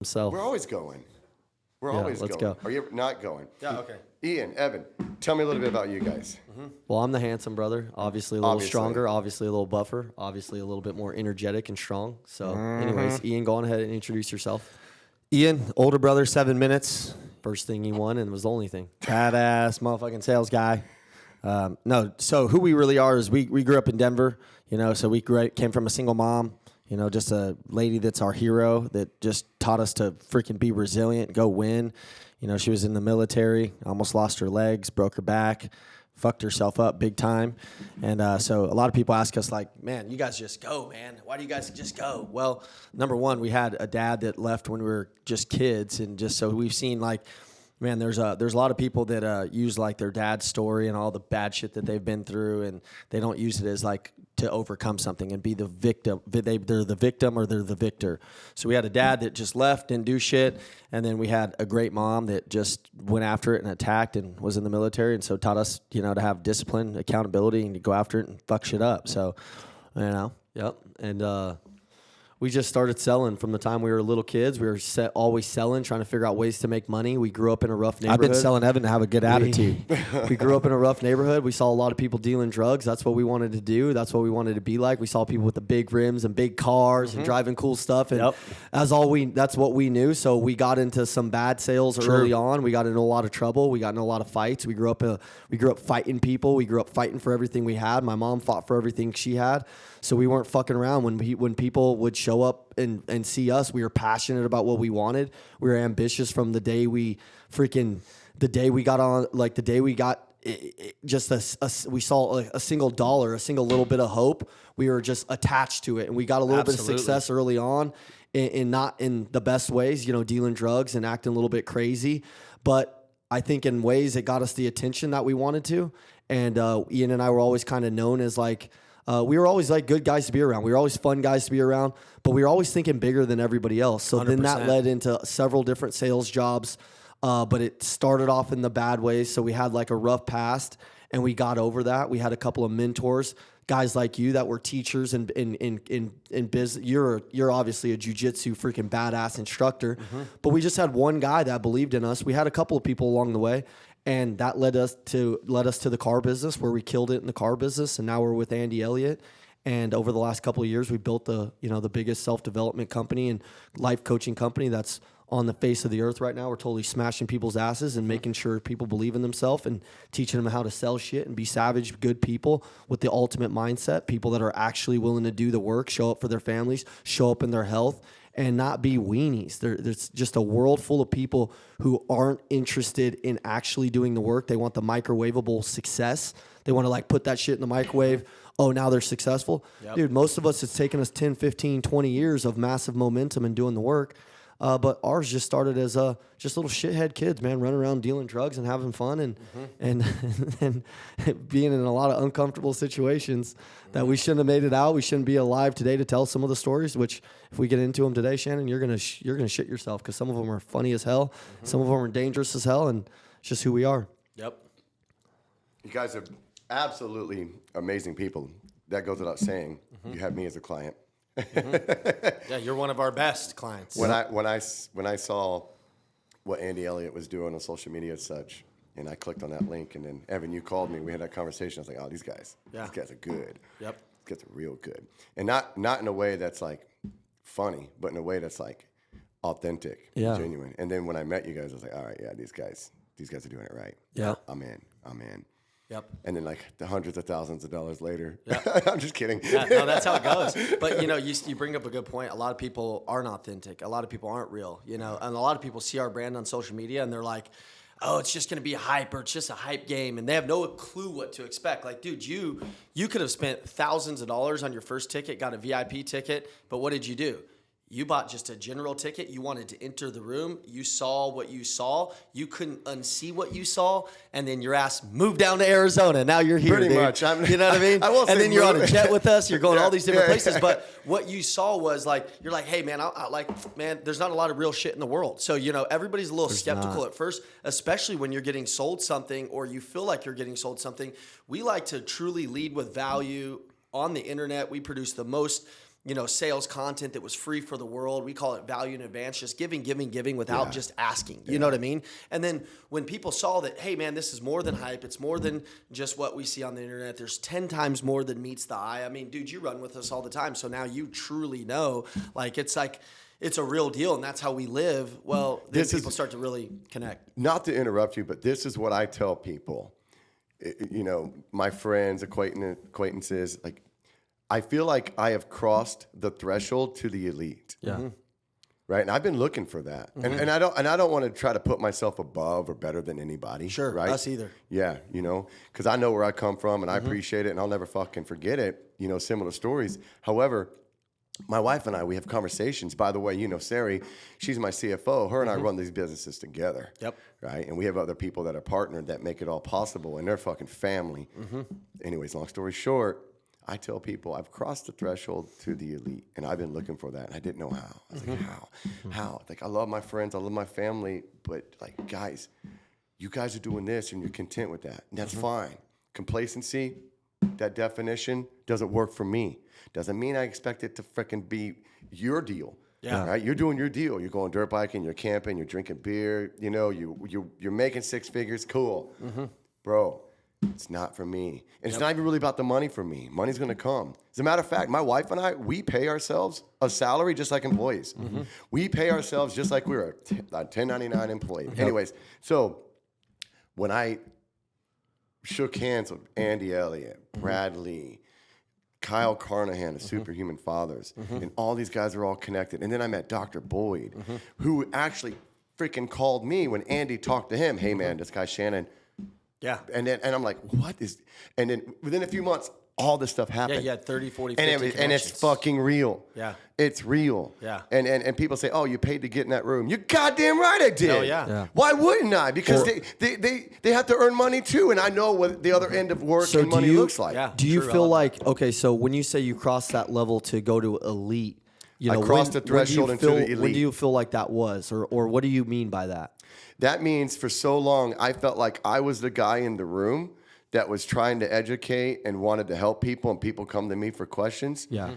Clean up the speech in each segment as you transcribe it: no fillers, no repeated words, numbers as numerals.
himself. We're always going. We're Yeah, always let's going. go. Are you ever not going? Yeah, okay. Ian, Evan, tell me a little bit about you guys. Well, I'm the handsome brother. Obviously a little Obviously. stronger, obviously a little buffer, obviously a little bit more energetic and strong. So anyways, Ian, go on ahead and introduce yourself. Ian, older brother, 7 minutes. First thing he won, and it was the only thing. Badass motherfucking sales guy. No, so who we really are is we grew up in Denver, so we came from a single mom, just a lady that's our hero that just taught us to freaking be resilient, go win. She was in the military, almost lost her legs, broke her back, fucked herself up big time. And so a lot of people ask us like, man, you guys just go, man. Why do you guys just go? Well, number one, we had a dad that left when we were just kids. And just so we've seen like, man, there's a lot of people that use like their dad's story and all the bad shit that they've been through, and they don't use it as like to overcome something and be the victim. They're the victim or they're the victor. So we had a dad that just left, didn't do shit, and then we had a great mom that just went after it and attacked and was in the military, and so taught us, to have discipline, accountability, and to go after it and fuck shit up. So, Yep. And we just started selling from the time we were little kids. We were always selling, trying to figure out ways to make money. We grew up in a rough neighborhood. I've been selling Evan to have a good attitude. We grew up in a rough neighborhood. We saw a lot of people dealing drugs. That's what we wanted to do. That's what we wanted to be like. We saw people with the big rims and big cars and driving cool stuff. And that's what we knew. So we got into some bad sales early on. We got into a lot of trouble. We got into a lot of fights. We grew up fighting people. We grew up fighting for everything we had. My mom fought for everything she had. So we weren't fucking around when people would show up and see us. We were passionate about what we wanted. We were ambitious from the day we got on, like the day we got we saw a single dollar, a single little bit of hope. We were just attached to it, and we got a little bit of success early on, in not in the best ways, dealing drugs and acting a little bit crazy, but I think in ways it got us the attention that we wanted to. And Ian and I were always kind of known as like, we were always like good guys to be around. We were always fun guys to be around, but we were always thinking bigger than everybody else. So 100%. Then that led into several different sales jobs, but it started off in the bad ways. So we had like a rough past, and we got over that. We had a couple of mentors, guys like you that were teachers in business. You're obviously a jiu-jitsu freaking badass instructor, but we just had one guy that believed in us. We had a couple of people along the way. And that led us to the car business, where we killed it in the car business, and now we're with Andy Elliott. And over the last couple of years, we built the biggest self-development company and life coaching company that's on the face of the earth right now. We're totally smashing people's asses and making sure people believe in themselves and teaching them how to sell shit and be savage, good people with the ultimate mindset, people that are actually willing to do the work, show up for their families, show up in their health, and not be weenies. There's just a world full of people who aren't interested in actually doing the work. They want the microwavable success. They want to like put that shit in the microwave. Oh, now they're successful. Yep. Dude, most of us, it's taken us 10, 15, 20 years of massive momentum and doing the work. But ours just started as just little shithead kids, man, running around dealing drugs and having fun and being in a lot of uncomfortable situations that we shouldn't have made it out. We shouldn't be alive today to tell some of the stories, which if we get into them today, Shannon, you're gonna shit yourself, because some of them are funny as hell, some of them are dangerous as hell, and it's just who we are. Yep. You guys are absolutely amazing people. That goes without saying. You have me as a client. Yeah, you're one of our best clients. When I saw what Andy Elliott was doing on social media and such, and I clicked on that link, and then Evan, you called me. We had that conversation. I was like, oh, these guys are good. Yep. These guys are real good, and not in a way that's like funny, but in a way that's like authentic, genuine. And then when I met you guys, I was like, all right, yeah, these guys are doing it right. Yeah, I'm in. Yep. And then like the hundreds of thousands of dollars later. Yep. I'm just kidding. Yeah, no, that's how it goes. But you bring up a good point. A lot of people aren't authentic. A lot of people aren't real, and a lot of people see our brand on social media and they're like, oh, it's just going to be a hype, or it's just a hype game. And they have no clue what to expect. Like, dude, you could have spent thousands of dollars on your first ticket, got a VIP ticket. But what did you do? You bought just a general ticket. You wanted to enter the room. You saw what you saw. You couldn't unsee what you saw. And then your ass moved down to Arizona. Now you're here, Pretty dude. much. You know what I mean? And then you're on a jet with us. You're going all these different places. Yeah. But what you saw was like, you're like, hey, man, man, there's not a lot of real shit in the world. So, everybody's a little skeptical at first, especially when you're getting sold something or you feel like you're getting sold something. We like to truly lead with value on the internet. We produce the most sales content that was free for the world. We call it value in advance, just giving without just asking. You know what I mean? And then when people saw that, hey man, this is more than hype. It's more than just what we see on the internet. There's 10 times more than meets the eye. I mean, dude, you run with us all the time. So now you truly know, it's a real deal, and that's how we live. Well, then people start to really connect. Not to interrupt you, but this is what I tell people. My friends, acquaintances, like, I feel like I have crossed the threshold to the elite. Yeah. Mm-hmm. Right. And I've been looking for that. Mm-hmm. And I don't want to try to put myself above or better than anybody. Sure. Right. Us either. Yeah. Because I know where I come from and I appreciate it and I'll never fucking forget it. Similar stories. However, my wife and I, we have conversations. By the way, Sari, she's my CFO. Her and I run these businesses together. Yep. Right. And we have other people that are partnered that make it all possible, and they're fucking family. Anyways, long story short, I tell people I've crossed the threshold to the elite, and I've been looking for that, and I didn't know how. I was like, how? Like, I love my friends, I love my family, but like, guys, you guys are doing this, and you're content with that, and that's fine. Complacency, that definition doesn't work for me. Doesn't mean I expect it to freaking be your deal. Yeah. Right. You're doing your deal. You're going dirt biking. You're camping. You're drinking beer. You're making six figures. Cool, bro. It's not for me. And it's not even really about the money for me. Money's going to come. As a matter of fact, my wife and I, we pay ourselves a salary just like employees. We pay ourselves just like we're a 1099 employee. Anyways, so when I shook hands with Andy Elliott, Brad Lee, Kyle Carnahan, the Superhuman Fathers, and all these guys are all connected. And then I met Dr. Boyd, who actually freaking called me when Andy talked to him. Hey, man, this guy Shannon. Yeah. And I'm like, what is... And then within a few months, all this stuff happened. Yeah, you had 30, 40, 50 and it's fucking real. Yeah. It's real. Yeah. And people say, oh, you paid to get in that room. You're goddamn right I did. Hell yeah. Why wouldn't I? Because they have to earn money too, and I know what the other end of work and money looks like. Yeah. Do you feel like, okay, so when you say you crossed that level to go to elite, I crossed the threshold into the elite. When do you feel like that was? Or what do you mean by that? That means for so long, I felt like I was the guy in the room that was trying to educate and wanted to help people, and people come to me for questions. Yeah.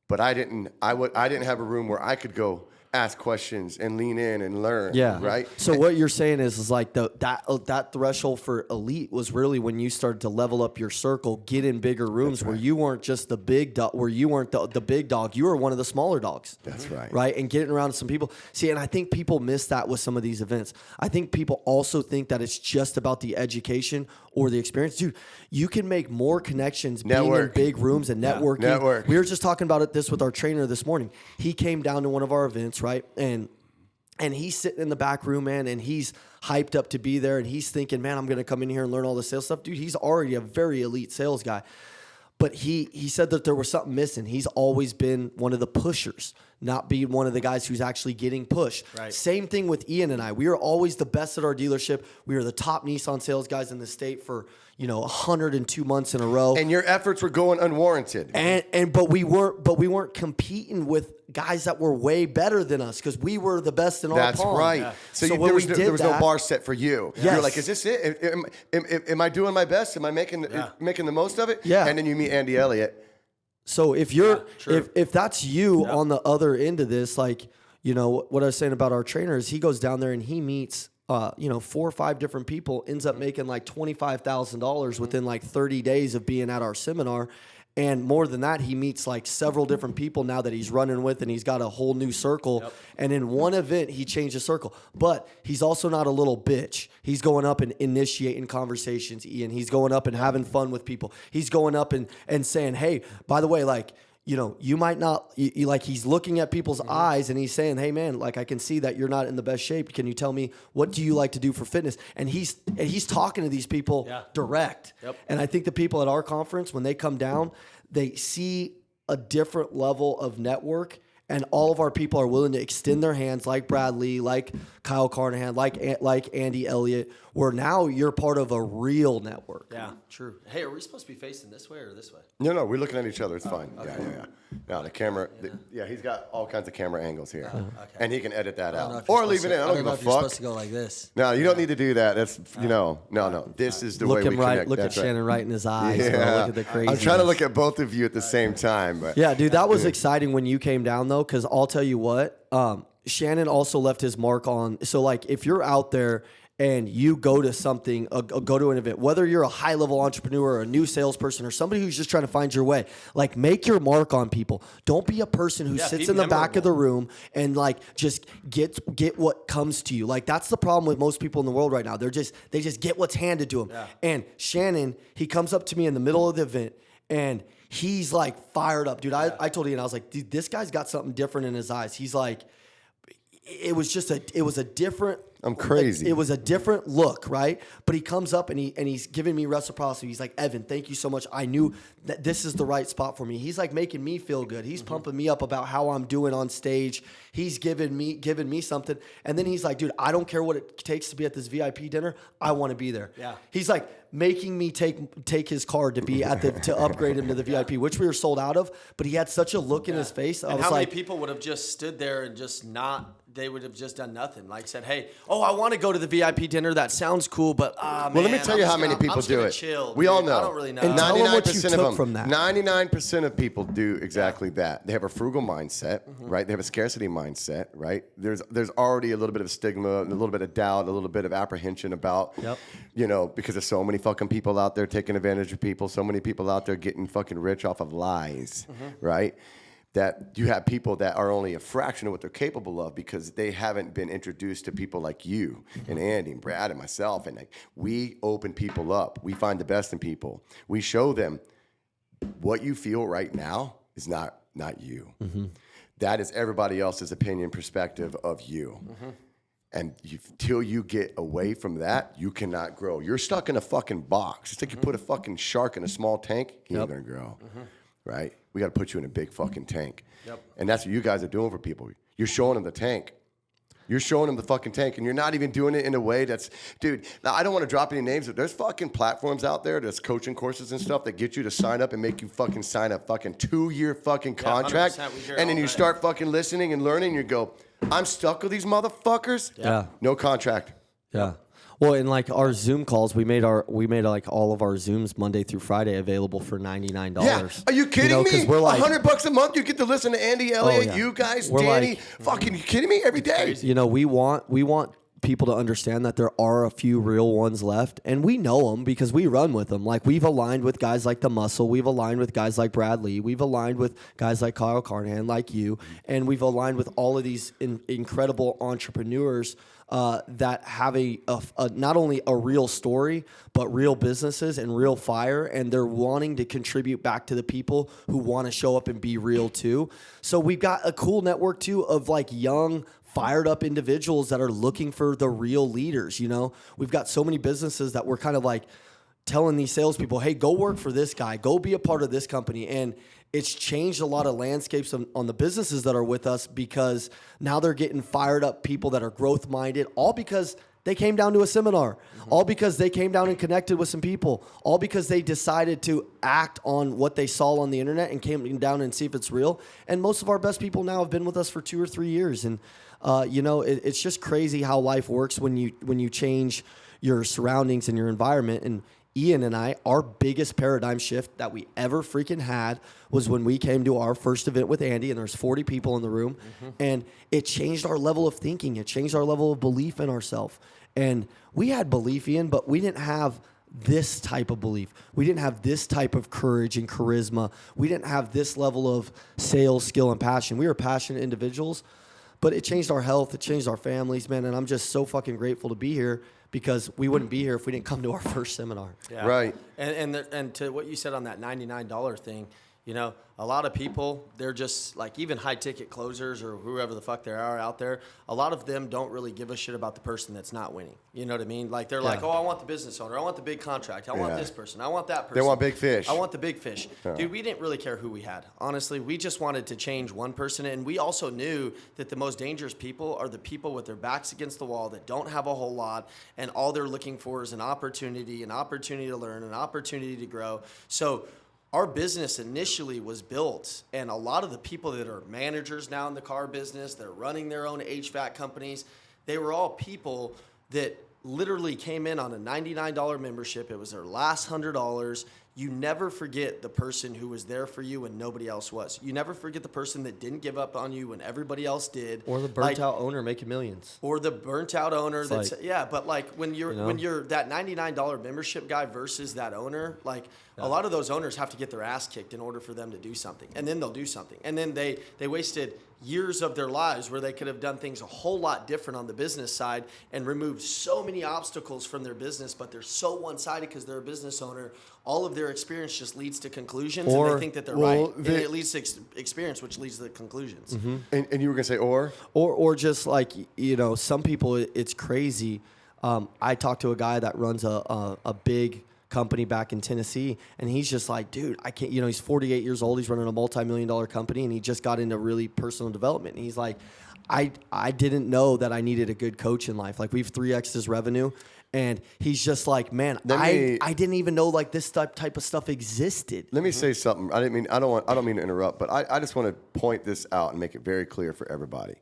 But I didn't have a room where I could go ask questions and lean in and learn. Yeah. Right. So what you're saying is like that threshold for elite was really when you started to level up your circle, get in bigger rooms where you weren't just the big dog, where you weren't the big dog, you were one of the smaller dogs. That's right. Right. And getting around some people. See, and I think people miss that with some of these events. I think people also think that it's just about the education or the experience. Dude, you can make more connections being in big rooms and networking. Network. We were just talking about this with our trainer this morning. He came down to one of our events, right? And he's sitting in the back room, man, and he's hyped up to be there, and he's thinking, man, I'm going to come in here and learn all the sales stuff. Dude, he's already a very elite sales guy. But he said that there was something missing. He's always been one of the pushers, not being one of the guys who's actually getting pushed. Right. Same thing with Ian and I. We are always the best at our delership. We are the top Nissan sales guys in the state for 102 months in a row. And your efforts were going unwarranted. But we weren't competing with guys that were way better than us because we were the best in our pond. That's right. Yeah. So when there was no bar set for you. Yes. You're like, is this it? Am I doing my best? Am I making the most of it? Yeah. And then you meet Andy Elliott. So if if that's you on the other end of this, like, what I was saying about our trainer is he goes down there and he meets 4 or 5 different people, ends up making like $25,000 within like 30 days of being at our seminar. And more than that, he meets like several different people now that he's running with, and he's got a whole new circle. Yep. And in one event, he changed the circle. But he's also not a little bitch. He's going up and initiating conversations, Ian. He's going up and having fun with people. He's going up and saying, hey, by the way, like, you might not, like, he's looking at people's eyes and he's saying, hey, man, like, I can see that you're not in the best shape. Can you tell me, what do you like to do for fitness? And he's talking to these people direct. Yep. And I think the people at our conference, when they come down, they see a different level of network and all of our people are willing to extend their hands, like Brad Lee, like Kyle Carnahan, like Andy Elliott, where now you're part of a real network. Yeah, true. Hey, are we supposed to be facing this way or this way? No, we're looking at each other. It's fine. Okay. Yeah. No, the camera. He's got all kinds of camera angles here, and he can edit that out or leave it in. I don't give a fuck. You're supposed to go like this. No, you don't need to do that. That's no. This is the way we connect. Look at Shannon right in his eyes. Bro. Look at the crazy. I'm trying to look at both of you at the same time. But yeah, dude, that was exciting when you came down though, because I'll tell you what, Shannon also left his mark on. So like, if you're out there and you go to something, go to an event, whether you're a high-level entrepreneur or a new salesperson or somebody who's just trying to find your way, like make your mark on people. Don't be a person who sits in the back of the room and like just get what comes to you. Like that's the problem with most people in the world right now. They just get what's handed to them. Yeah. And Shannon, he comes up to me in the middle of the event and he's like fired up, dude. I told Ian, I was like, dude, this guy's got something different in his eyes. He's like, it was a different. I'm crazy. It was a different look, right? But he comes up and he's giving me reciprocity. He's like, Evan, thank you so much. I knew that this is the right spot for me. He's like making me feel good. He's pumping me up about how I'm doing on stage. He's giving me something. And then he's like, dude, I don't care what it takes to be at this VIP dinner. I want to be there. Yeah. He's like making me take his card to be at to upgrade him to the VIP, which we were sold out of. But he had such a look in his face. And how many people would have just stood there and just not? They would have just done nothing. Like said, hey, I want to go to the VIP dinner. That sounds cool, but well, let me tell you how many people do it. Chill, we all know. I don't really know. And 99% of them. From that. 99% of people do exactly that. They have a frugal mindset, right? They have a scarcity mindset, right? There's already a little bit of stigma, a little bit of doubt, a little bit of apprehension about, because there's so many fucking people out there taking advantage of people, so many people out there getting fucking rich off of lies, right? That you have people that are only a fraction of what they're capable of because they haven't been introduced to people like you and Andy and Brad and myself. And like, we open people up. We find the best in people. We show them what you feel right now is not you. That is everybody else's opinion, perspective of you. And till you get away from that, you cannot grow. You're stuck in a fucking box. It's like you put a fucking shark in a small tank, he ain't gonna grow. Right? We got to put you in a big fucking tank. And that's what you guys are doing for people. You're showing them the tank. You're showing them the fucking tank, and you're not even doing it in a way that's, dude, now I don't want to drop any names, but there's fucking platforms out there, there's coaching courses and stuff that get you to sign up and make you fucking sign a fucking 2-year fucking contract. And then you start fucking listening and learning, and you go, I'm stuck with these motherfuckers? Yeah. No contract. Yeah. Well, in like our Zoom calls, we made like all of our Zooms Monday through Friday available for $99. Yeah, are you kidding me? Because we're like $100 a month, you get to listen to Andy Elliott, you guys, Danny. Fucking, you kidding me? Every day. We want people to understand that there are a few real ones left, and we know them because we run with them. Like we've aligned with guys like the Muscle, we've aligned with guys like Brad Lee, we've aligned with guys like Kyle Carnahan, like you, and we've aligned with all of these incredible entrepreneurs. That have a not only a real story, but real businesses and real fire, and they're wanting to contribute back to the people who want to show up and be real too. So we've got a cool network too of like young, fired up individuals that are looking for the real leaders. We've got so many businesses that we're kind of like telling these salespeople, hey, go work for this guy, go be a part of this company. And it's changed a lot of landscapes on the businesses that are with us because now they're getting fired up people that are growth minded, all because they came down to a seminar, all because they came down and connected with some people, all because they decided to act on what they saw on the internet and came down and see if it's real. And most of our best people now have been with us for 2 or 3 years. And, it's just crazy how life works when you change your surroundings and your environment. And Ian and I, our biggest paradigm shift that we ever freaking had was when we came to our first event with Andy, and there's 40 people in the room, and it changed our level of thinking. It changed our level of belief in ourselves. And we had belief, Ian, but we didn't have this type of belief. We didn't have this type of courage and charisma. We didn't have this level of sales skill and passion. We were passionate individuals, but it changed our health. It changed our families, man, and I'm just so fucking grateful to be here, because we wouldn't be here if we didn't come to our first seminar. Yeah. Right. And to what you said on that $99 thing, You know, a lot of people, they're just like even high ticket closers or whoever the fuck they are out there. A lot of them don't really give a shit about the person that's not winning. You know what I mean? Like they're like, oh, I want the business owner. I want the big contract. I want this person. I want that person. They want big fish. I want the big fish. Yeah. Dude, we didn't really care who we had. Honestly, we just wanted to change one person. And we also knew that the most dangerous people are the people with their backs against the wall that don't have a whole lot. And all they're looking for is an opportunity to learn, an opportunity to grow. So our business initially was built, and a lot of the people that are managers now in the car business, they're running their own HVAC companies, they were all people that literally came in on a $99 membership. It was their last $100. You never forget the person who was there for you when nobody else was. You never forget the person that didn't give up on you when everybody else did. Or the burnt-out owner making millions. Or the burnt-out owner that's but like when you're that $99 membership guy versus that owner, like a lot of those owners have to get their ass kicked in order for them to do something, and then they'll do something, and then they wasted years of their lives where they could have done things a whole lot different on the business side and removed so many obstacles from their business, but they're so one-sided because they're a business owner. All of their experience just leads to conclusions, and they think that they're right. And it leads to experience, which leads to conclusions. Mm-hmm. And you were going to say or just like, you know, some people, it's crazy. I talked to a guy that runs a big company back in Tennessee, and he's just like, dude, I can't, you know, he's 48 years old, he's running a multi-million-dollar company, and he just got into really personal development, and he's like, I didn't know that I needed a good coach in life. Like, we've 3x'd his revenue, and he's just like, man, I didn't even know like this type of stuff existed. Let me say something. I don't mean to interrupt, but I just want to point this out and make it very clear for everybody.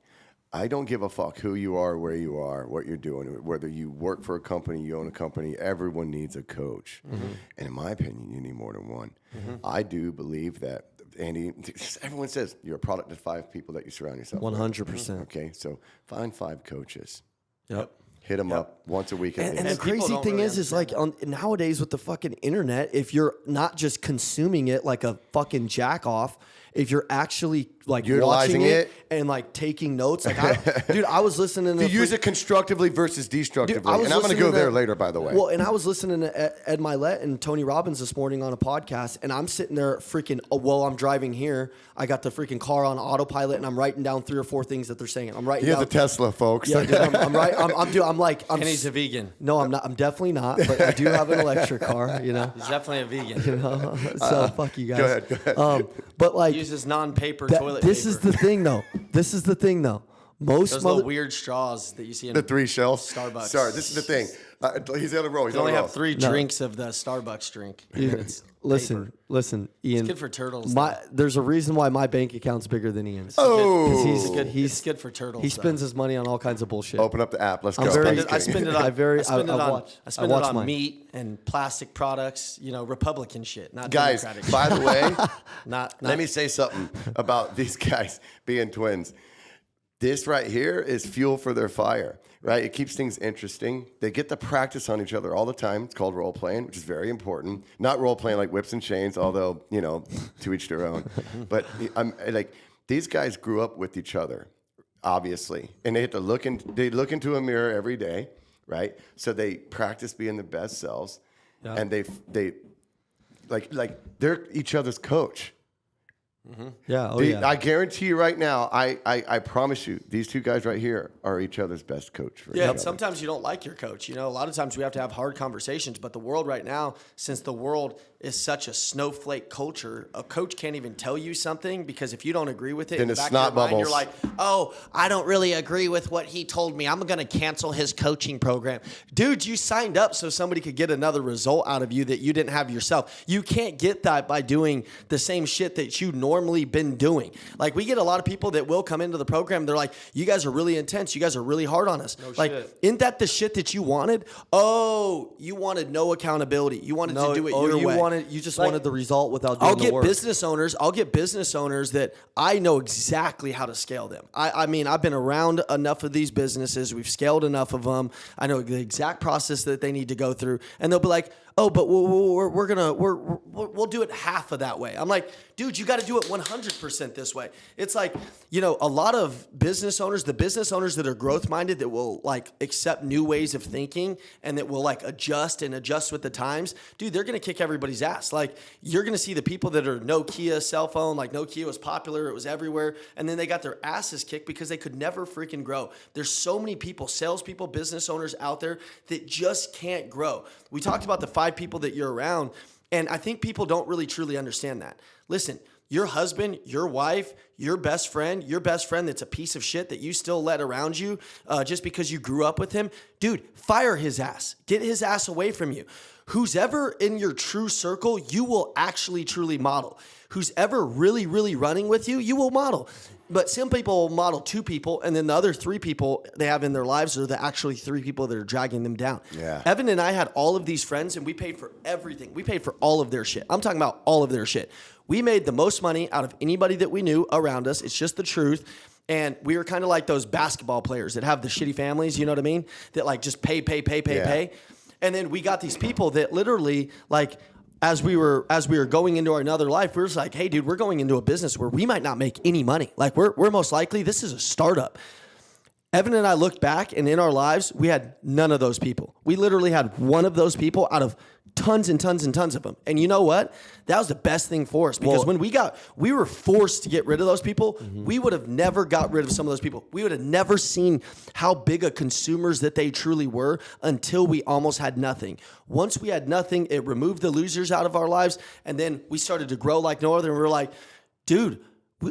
I don't give a fuck who you are, where you are, what you're doing, whether you work for a company, you own a company. Everyone needs a coach. Mm-hmm. And in my opinion, you need more than one. Mm-hmm. I do believe that, Andy, everyone says you're a product of 5 people that you surround yourself with. 100%. Okay, so find 5 coaches. Yep. Hit them up once a week. And the crazy thing is like nowadays with the fucking internet, if you're not just consuming it like a fucking jack off, if you're actually like utilizing watching it and like taking notes, like I was listening to use it constructively versus destructively. And I'm going to go there later, by the way. Well, and I was listening to Ed Milet and Tony Robbins this morning on a podcast, and I'm sitting there freaking, I'm driving here. I got the freaking car on autopilot, and I'm writing down 3 or 4 things that they're saying. I'm writing down. He has a Tesla, folks. Yeah, dude, And he's a vegan. No, I'm not. I'm definitely not, but I do have an electric car, you know. He's definitely a vegan. You know, so fuck you guys. Go ahead. But like, he uses non-paper toilet paper. This is the thing, though. Most those little weird straws that you see in the 3 shells. Starbucks. Sorry, this is the thing. He's on a roll. He's you on only a roll. have 3 drinks of the Starbucks drink. Listen, Ian. It's good for turtles. There's a reason why my bank account's bigger than Ian's. Oh, he's good for turtles. He spends his money on all kinds of bullshit. Open up the app. Let's go. I spend it on mine. meat and plastic products. You know, Republican shit, not guys. Democratic By the way, not. Let me say something about these guys being twins. This right here is fuel for their fire, right? It keeps things interesting. They get to practice on each other all the time. It's called role playing, which is very important. Not role playing like whips and chains, although, you know, to each their own. But I'm like, these guys grew up with each other, obviously, and they have to look into a mirror every day, right? So they practice being the best selves, and they they're each other's coach. Mm-hmm. Yeah. I guarantee you right now, I promise you, these 2 guys right here are each other's best coach. For each other. Sometimes you don't like your coach. You know, a lot of times we have to have hard conversations. But the world right now, since the world is such a snowflake culture, a coach can't even tell you something because if you don't agree with it, then it's snot bubbles. You're like, oh, I don't really agree with what he told me. I'm going to cancel his coaching program. Dude, you signed up so somebody could get another result out of you that you didn't have yourself. You can't get that by doing the same shit that you normally been doing. Like, we get a lot of people that will come into the program. They're like, you guys are really intense. You guys are really hard on us. Isn't that the shit that you wanted? Oh, you wanted no accountability. You wanted to do it your way. You just wanted the result without doing the work. I'll get business owners that I know exactly how to scale them. I mean, I've been around enough of these businesses. We've scaled enough of them. I know the exact process that they need to go through. And they'll be like, oh, but we'll do it half of that way. I'm like, dude, you got to do it 100% this way. It's like, you know, a lot of business owners, the business owners that are growth minded, that will like accept new ways of thinking and that will like adjust with the times, dude, they're going to kick everybody's ass. Like, you're going to see the people that are Nokia cell phone, like Nokia was popular, it was everywhere, and then they got their asses kicked because they could never freaking grow. There's so many people, salespeople, business owners out there that just can't grow. We talked about the 5 people that you're around, and I think people don't really truly understand that. Listen, your husband, your wife, your best friend that's a piece of shit that you still let around you just because you grew up with him, dude, fire his ass. Get his ass away from you. Who's ever in your true circle, you will actually truly model. Who's ever really, really running with you, you will model. But some people will model 2 people, and then the other 3 people they have in their lives are the actually 3 people that are dragging them down. Yeah. Evan and I had all of these friends, and we paid for everything. We paid for all of their shit. I'm talking about all of their shit. We made the most money out of anybody that we knew around us. It's just the truth. And we were kind of like those basketball players that have the shitty families, you know what I mean? That like just pay. And then we got these people that literally like, as we were going into another life, we were just like, hey, dude, we're going into a business where we might not make any money. Like we're most likely, this is a startup. Evan and I looked back, and in our lives, we had none of those people. We literally had one of those people out of tons and tons and tons of them. And you know what? That was the best thing for us, because when we were forced to get rid of those people, we would have never got rid of some of those people. We would have never seen how big of consumers that they truly were until we almost had nothing. Once we had nothing, it removed the losers out of our lives, and then we started to grow like no other, and we were like, dude,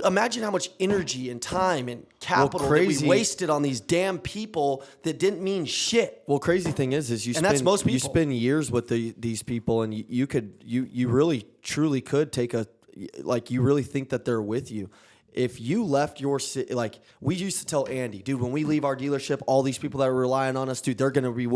imagine how much energy and time and capital that we wasted on these damn people that didn't mean shit. Well, crazy thing is that's most people. You spend years with these people, and you really truly could take you really think that they're with you. If you left your city, like we used to tell Andy, dude, when we leave our dealership, all these people that are relying on us, dude, they're gonna be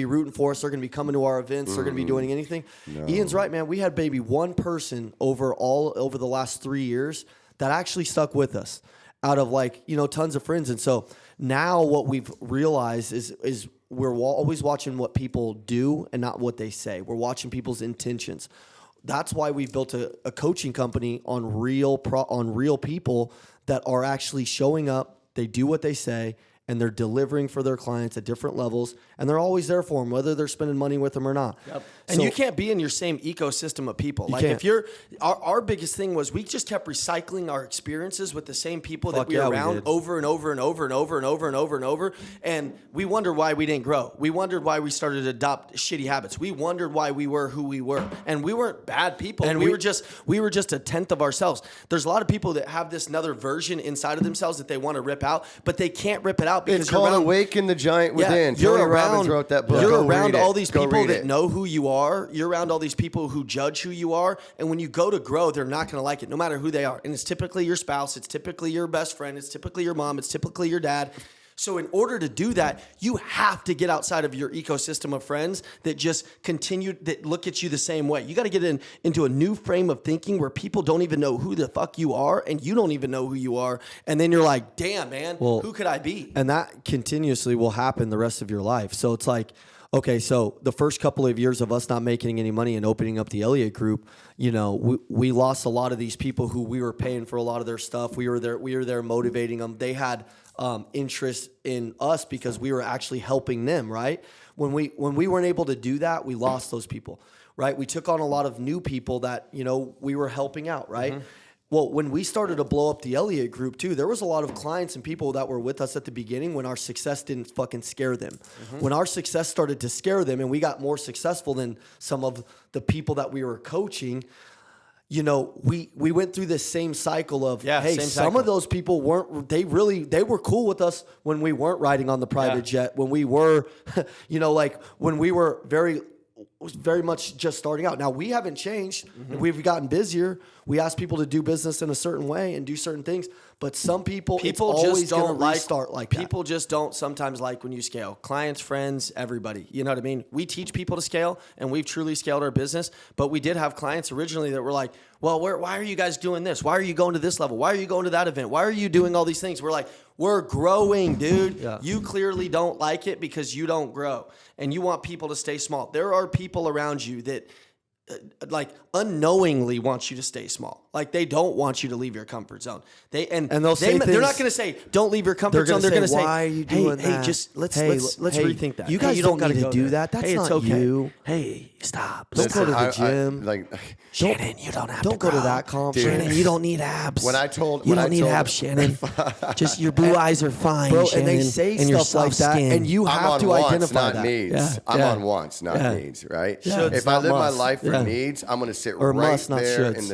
rooting for us. They're gonna be coming to our events. They're gonna be doing anything. No. Ian's right, man. We had maybe one person over the last 3 years that actually stuck with us out of tons of friends. And so now what we've realized is we're always watching what people do and not what they say. We're watching people's intentions. That's why we've built a coaching company on real people that are actually showing up. They do what they say, and they're delivering for their clients at different levels, and they're always there for them, whether they're spending money with them or not. Yep. And you can't be in your same ecosystem of people. Like if you're, our biggest thing was we just kept recycling our experiences with the same people that we were around over and over and over and over and over and over and over. And we wondered why we didn't grow. We wondered why we started to adopt shitty habits. We wondered why we were who we were. And we weren't bad people. And we were just a tenth of ourselves. There's a lot of people that have this another version inside of themselves that they want to rip out, but they can't rip it out because it's called Awaken the Giant Within. Tony Robbins wrote that book. You're around all these people that know who you are. You're around all these people who judge who you are. And when you go to grow, they're not going to like it, no matter who they are. And it's typically your spouse. It's typically your best friend. It's typically your mom. It's typically your dad. So in order to do that, you have to get outside of your ecosystem of friends that just that look at you the same way. You got to get into a new frame of thinking where people don't even know who the fuck you are, and you don't even know who you are. And then you're like, damn, man, who could I be? And that continuously will happen the rest of your life. So it's like, okay, so the first couple of years of us not making any money and opening up the Elliott Group, we lost a lot of these people who we were paying for a lot of their stuff. We were there motivating them. They had interest in us because we were actually helping them, right? When we weren't able to do that, we lost those people, right? We took on a lot of new people that, we were helping out, right? Mm-hmm. Well, when we started to blow up the Elliott Group too, there was a lot of clients and people that were with us at the beginning when our success didn't fucking scare them. Mm-hmm. When our success started to scare them and we got more successful than some of the people that we were coaching, we went through this same cycle of, some of those people they were cool with us when we weren't riding on the private jet, when we were, when we were very much just starting out. Now, we haven't changed. Mm-hmm. We've gotten busier. We ask people to do business in a certain way and do certain things. But some people it's always going to restart like that. People just don't sometimes like when you scale. Clients, friends, everybody. You know what I mean? We teach people to scale, and we've truly scaled our business. But we did have clients originally that were like, well, why are you guys doing this? Why are you going to this level? Why are you going to that event? Why are you doing all these things? We're like, We're growing, dude. Yeah. You clearly don't like it because you don't grow and you want people to stay small. There are people around you that like unknowingly want you to stay small. Like they don't want you to leave your comfort zone. They're not going to say don't leave your comfort zone. They're going to say, why are you doing that? Hey, just let's rethink that. You guys don't got to do that. That's not okay. you. Hey, stop. Don't go to the gym. Shannon, you don't have to go to that conference. Shannon, you don't need abs. You don't need abs, Shannon. Just your blue eyes are fine, bro. Shannon, And they say and stuff like that, and you have to identify not that. Needs. I'm on wants, not needs, right? Yeah. If I live my life for needs, I'm going to sit right must, not there shoulds. in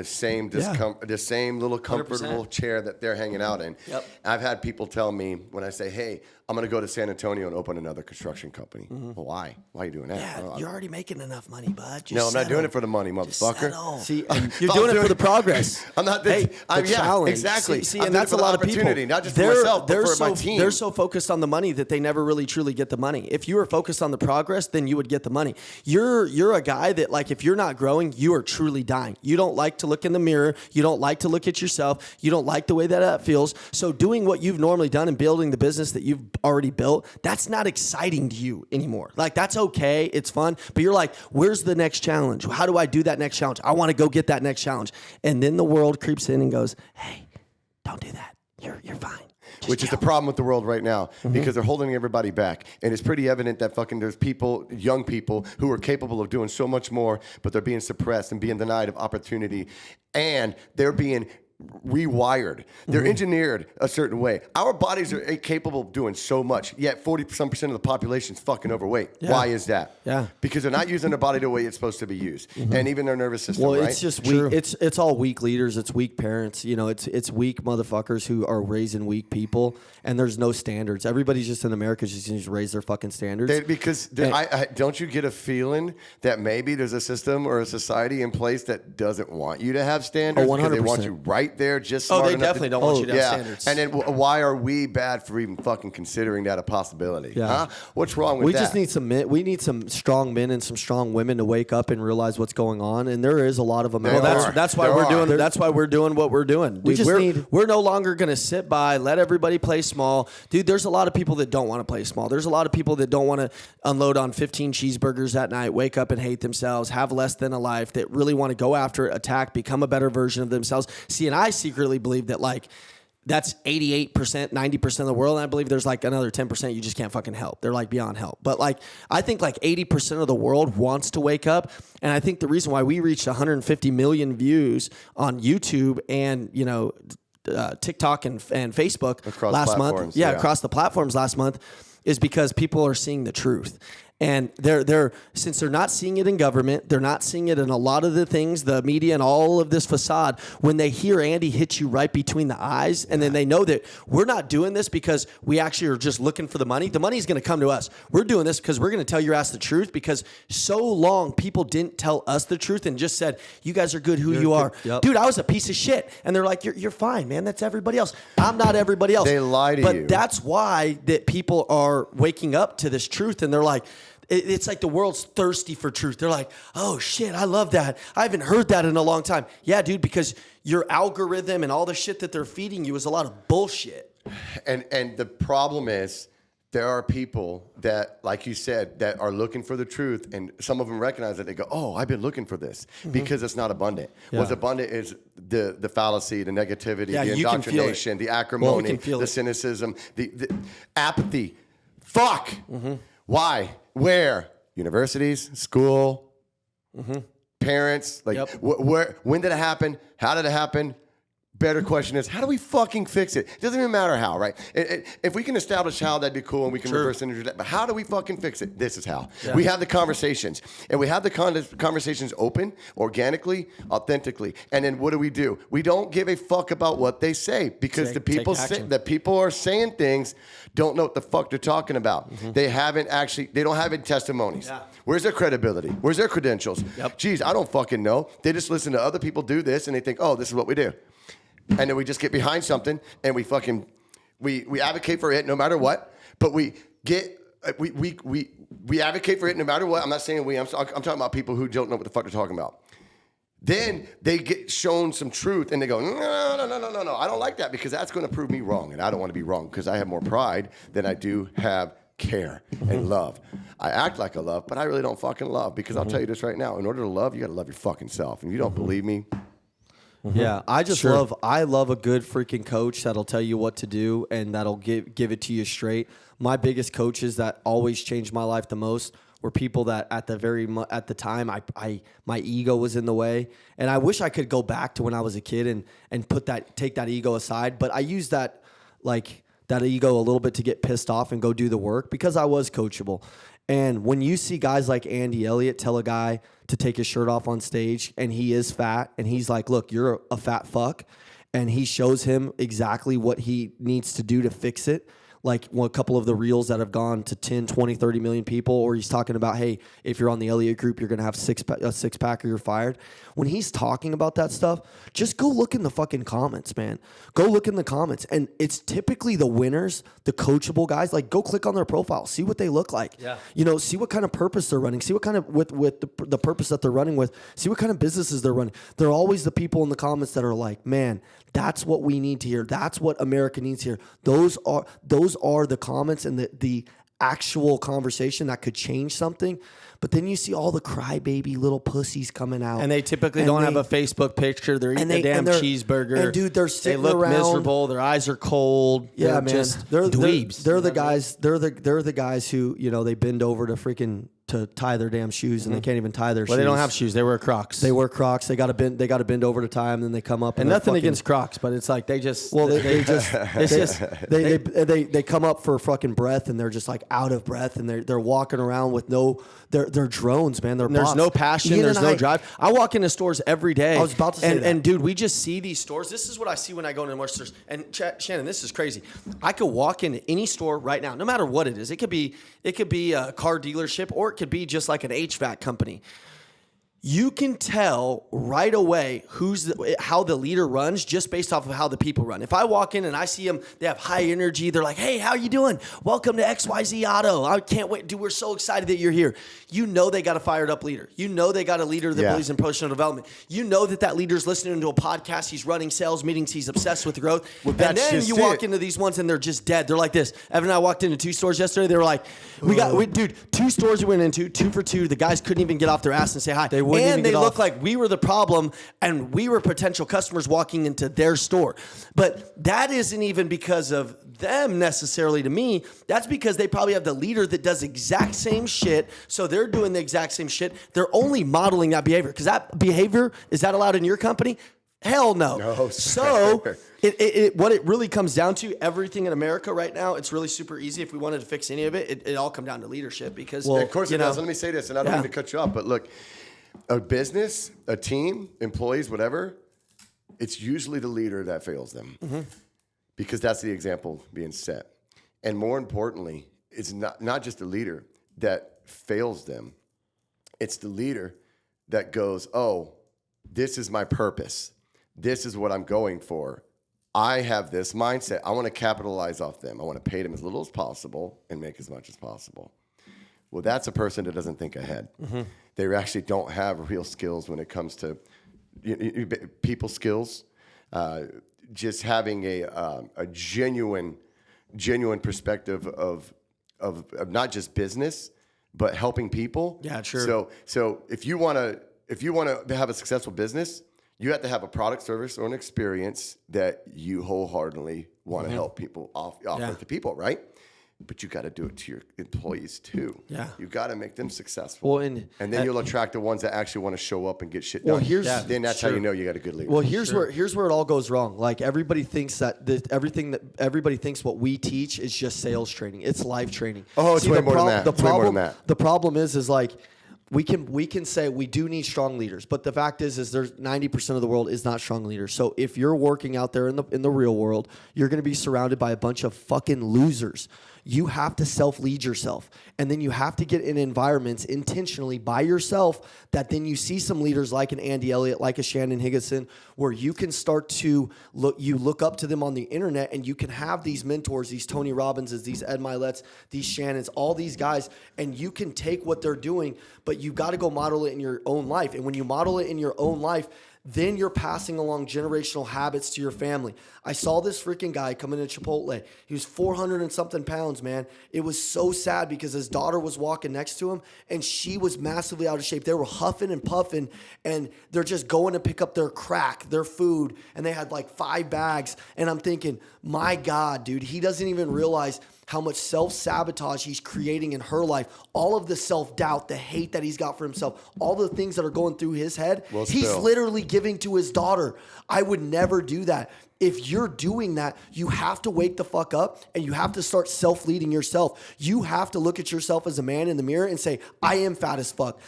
the same little comfortable 100%. chair that they're hanging out in. Yep. I've had people tell me when I say, hey, I'm going to go to San Antonio and open another construction company. Well, why? Why are you doing that? Yeah, you're already making enough money, bud. Just no, I'm not settle. doing it for the money, motherfucker. See, You're doing it for the progress. I'm not. The challenge. Exactly. See, I'm and doing that's it a for the lot of people. opportunity, not just for myself, but for my team. They're so focused on the money that they never really truly get the money. If you were focused on the progress, then you would get the money. You're a guy that like if you're not growing, you are truly dying. You don't like to look in the mirror. You don't like to look at yourself. You don't like the way that feels. So doing what you've normally done and building the business that you've already built, that's not exciting to you anymore. Like that's okay. It's fun. But you're like, where's the next challenge? How do I do that next challenge? I want to go get that next challenge. And then the world creeps in and goes, hey, don't do that. You're fine. Which is the problem with the world right now because they're holding everybody back. And it's pretty evident that there's people, young people, who are capable of doing so much more, but they're being suppressed and being denied of opportunity. And they're being rewired. They're engineered a certain way. Our bodies are capable of doing so much, yet 40% of the population is fucking overweight. Yeah. Why is that? Yeah. Because they're not using their body the way it's supposed to be used. And even their nervous system, Well, right? it's just weak. It's all weak leaders. It's weak parents. You know, it's weak motherfuckers who are raising weak people, and there's no standards. Everybody's just in America just needs to raise their fucking standards. Don't you get a feeling that maybe there's a system or a society in place that doesn't want you to have standards? 100%. Because they want you right there, just smart they enough definitely don't want you to have standards. And then why are we bad for even fucking considering that a possibility? Yeah. Huh? What's wrong with that? We just need some men. We need some strong men and some strong women to wake up and realize what's going on. And there is a lot of them. Well, that's why we're doing what we're doing. Dude, we're no longer going to sit by, let everybody play small. Dude, there's a lot of people that don't want to play small. There's a lot of people that don't want to unload on 15 cheeseburgers at night, wake up and hate themselves, have less than a life, that really want to go after it, attack, become a better version of themselves. See, and I secretly believe that like that's 88%, 90% of the world. And I believe there's like another 10% you just can't fucking help. They're like beyond help. But like, I think like 80% of the world wants to wake up. And I think the reason why we reached 150 million views on YouTube and, you know, TikTok and Facebook across last month. Yeah, across the platforms last month is because people are seeing the truth. And they're since they're not seeing it in government, they're not seeing it in a lot of the things, the media and all of this facade. When they hear Andy hit you right between the eyes, and then they know that we're not doing this because we actually are just looking for the money. The money's going to come to us. We're doing this because we're going to tell your ass the truth. Because so long people didn't tell us the truth and just said, "You guys are good, you are." Yep. Dude, I was a piece of shit, and they're like, "You're fine, man. That's everybody else. I'm not everybody else." They lie to you. But that's why that people are waking up to this truth, and they're like. It's like the world's thirsty for truth. They're like, oh, shit, I love that. I haven't heard that in a long time. Yeah, dude, because your algorithm and all the shit that they're feeding you is a lot of bullshit. And the problem is there are people that, like you said, that are looking for the truth, and some of them recognize that. They go, oh, I've been looking for this because it's not abundant. Yeah. What's abundant is the fallacy, the negativity, Yeah, the you can feel indoctrination, the acrimony, the cynicism, the apathy. Fuck. Why? Where? Universities, school, parents. Like, where? When did it happen? How did it happen? Better question is, how do we fucking fix it? It doesn't even matter how, right? If we can establish how, that'd be cool, and we can reverse engineer that. But how do we fucking fix it? This is how. Yeah. We have the conversations, and we have the conversations open, organically, authentically. And then what do? We don't give a fuck about what they say because the people are saying things don't know what the fuck they're talking about. They don't have any testimonies. Yeah. Where's their credibility? Where's their credentials? Yep. Geez, I don't fucking know. They just listen to other people do this, and they think, oh, this is what we do. And then we just get behind something and we fucking we advocate for it no matter what. But we advocate for it no matter what. I'm not saying I'm talking about people who don't know what the fuck they're talking about. Then they get shown some truth and they go, no. I don't like that because that's going to prove me wrong. And I don't want to be wrong because I have more pride than I do have care and love. I act like I love, but I really don't fucking love because I'll tell you this right now. In order to love, you got to love your fucking self. And you don't believe me, yeah, I just love a good freaking coach that'll tell you what to do and that'll give it to you straight. My biggest coaches that always changed my life the most were people that at the time my ego was in the way, and I wish I could go back to when I was a kid and take that ego aside. But I used that ego a little bit to get pissed off and go do the work because I was coachable. And when you see guys like Andy Elliott tell a guy to take his shirt off on stage and he is fat and he's like, look, you're a fat fuck. And he shows him exactly what he needs to do to fix it. Like a couple of the reels that have gone to 10, 20, 30 million people, or he's talking about, hey, if you're on the Elliott group, you're going to have a six-pack or you're fired. When he's talking about that stuff, just go look in the fucking comments, man. Go look in the comments. And it's typically the winners, the coachable guys. Like, go click on their profile. See what they look like. Yeah. You know, see what kind of purpose they're running. See what kind of, with the purpose that they're running with. See what kind of businesses they're running. They're always the people in the comments that are like, man, that's what we need to hear. That's what America needs to hear. Those are the comments and the actual conversation that could change something. But then you see all the crybaby little pussies coming out. And they typically don't have a Facebook picture. They're eating a damn cheeseburger. And dude, they're sitting They look around. miserable. Their eyes are cold. Yeah, they're man. Just They're dweebs. They're the guys. They're the guys who, you know, they bend over to tie their damn shoes and they can't even tie their shoes. Well, they don't have shoes. They wear Crocs. They wear Crocs. They got to bend over to tie them. Then they come up and nothing against Crocs, but it's like they just. Well, they come up for fucking breath and they're just like out of breath and they're walking around with they're drones, man. There's no passion. There's no drive. I walk into stores every day. I was about to say that. And dude, we just see these stores. This is what I see when I go into more stores. And Shannon, this is crazy. I could walk into any store right now, no matter what it is. It could be a car dealership or it could be just like an HVAC company. You can tell right away how the leader runs just based off of how the people run. If I walk in and I see them, they have high energy. They're like, hey, how you doing? Welcome to XYZ Auto. I can't wait. Dude, we're so excited that you're here. You know they got a fired up leader. You know they got a leader that believes in personal development. You know that leader's listening to a podcast. He's running sales meetings. He's obsessed with growth. Well, and then you walk into these ones and they're just dead. They're like this. Evan and I walked into 2 stores yesterday. They were like, dude, 2 stores we went into, 2 for 2. The guys couldn't even get off their ass and say hi. And they look like we were the problem and we were potential customers walking into their store. But that isn't even because of them necessarily to me. That's because they probably have the leader that does exact same shit. So they're doing the exact same shit. They're only modeling that behavior. Because that behavior, is that allowed in your company? Hell no. No, so what it really comes down to, everything in America right now, it's really super easy. If we wanted to fix any of it, it all come down to leadership. Because of course it does. Let me say this, and I don't mean to cut you off, but look, a business, a team, employees, whatever, it's usually the leader that fails them because that's the example being set. And more importantly, it's not just the leader that fails them. It's the leader that goes, oh, this is my purpose. This is what I'm going for. I have this mindset. I want to capitalize off them. I want to pay them as little as possible and make as much as possible. Well, that's a person that doesn't think ahead. They actually don't have real skills when it comes to people skills. Just having a genuine perspective of not just business, but helping people. Yeah, sure. So if you want to have a successful business, you have to have a product, service, or an experience that you wholeheartedly want to help people offer to people, right? But you got to do it to your employees too. Yeah, you got to make them successful. Well, and then you'll attract the ones that actually want to show up and get shit done. Well, then that's how you know you got a good leader. Well, here's where it all goes wrong. Like everybody thinks that everybody thinks what we teach is just sales training. It's life training. Oh, it's way more than that. The problem is like we can say we do need strong leaders, but the fact is there's 90% of the world is not strong leaders. So if you're working out there in the real world, you're going to be surrounded by a bunch of fucking losers. you have to self-lead yourself. And then you have to get in environments intentionally by yourself that then you see some leaders like an Andy Elliott, like a Shannon Higginson, where you can start to look up to them on the internet, and you can have these mentors, these Tony Robbinses, these Ed Miletts, these Shannons, all these guys, and you can take what they're doing, but you got to go model it in your own life. And when you model it in your own life, then you're passing along generational habits to your family. I saw this freaking guy come into Chipotle. He was 400 and something pounds, man. It was so sad because his daughter was walking next to him and she was massively out of shape. They were huffing and puffing and they're just going to pick up their crack, their food, and they had like 5 bags. And I'm thinking, my God, dude, he doesn't even realize how much self-sabotage he's creating in her life, all of the self-doubt, the hate that he's got for himself, all the things that are going through his head, he's literally giving to his daughter. I would never do that. If you're doing that, you have to wake the fuck up and you have to start self-leading yourself. You have to look at yourself as a man in the mirror and say, I am fat as fuck.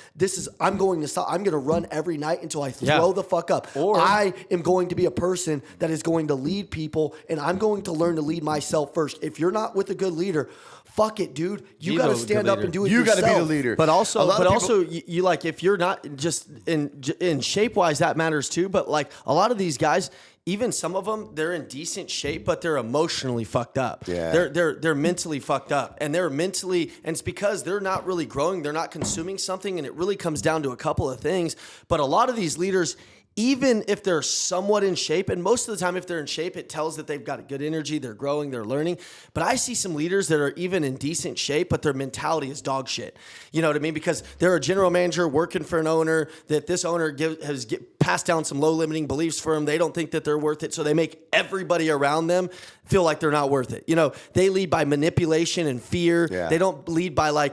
I'm going to stop. I'm going to run every night until I throw the fuck up. Or I am going to be a person that is going to lead people and I'm going to learn to lead myself first. If you're not with a good leader, fuck it, dude. You got to stand up and do it yourself. You got to be the leader. But also, you like, if you're not just in shape wise, that matters too. But like a lot of these guys, even some of them, they're in decent shape, but they're emotionally fucked up. Yeah. They're mentally fucked up, and and it's because they're not really growing. They're not consuming something, and it really comes down to a couple of things. But a lot of these leaders, even if they're somewhat in shape, and most of the time if they're in shape, it tells that they've got a good energy, they're growing, they're learning. But I see some leaders that are even in decent shape, but their mentality is dog shit. You know what I mean? Because they're a general manager working for an owner, that this owner has passed down some low limiting beliefs for them. They don't think that they're worth it, so they make everybody around them feel like they're not worth it. You know, they lead by manipulation and fear. Yeah. They don't lead by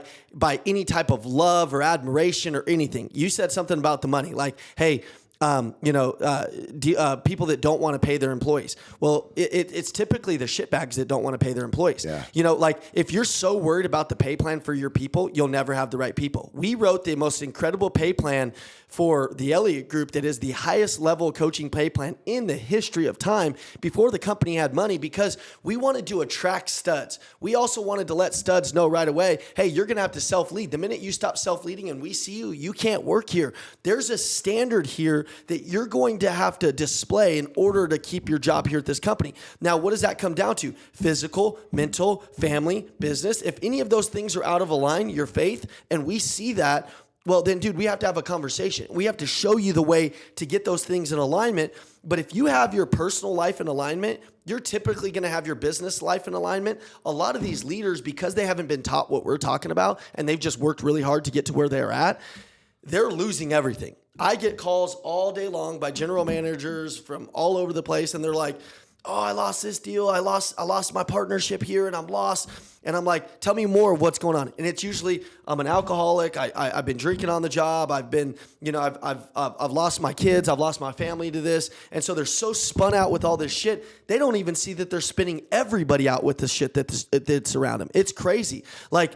any type of love or admiration or anything. You said something about the money, like, hey, people that don't want to pay their employees. Well, it's typically the shitbags that don't want to pay their employees. Yeah. You know, like if you're so worried about the pay plan for your people, you'll never have the right people. We wrote the most incredible pay plan for the Elliott Group that is the highest level coaching pay plan in the history of time before the company had money, because we wanted to attract studs. We also wanted to let studs know right away, hey, you're going to have to self-lead. The minute you stop self-leading and we see you, you can't work here. There's a standard here that you're going to have to display in order to keep your job here at this company. Now, what does that come down to? Physical, mental, family, business. If any of those things are out of line, your faith, and we see that, well, then, dude, we have to have a conversation. We have to show you the way to get those things in alignment. But if you have your personal life in alignment, you're typically going to have your business life in alignment. A lot of these leaders, because they haven't been taught what we're talking about, and they've just worked really hard to get to where they're at, they're losing everything. I get calls all day long by general managers from all over the place, and they're like, oh, I lost this deal. I lost my partnership here, and I'm lost. And I'm like, tell me more of what's going on. And it's usually, I'm an alcoholic. I've been drinking on the job. I've been, I've lost my kids. I've lost my family to this. And so they're so spun out with all this shit. They don't even see that they're spinning everybody out with the shit that's around them. It's crazy. Like,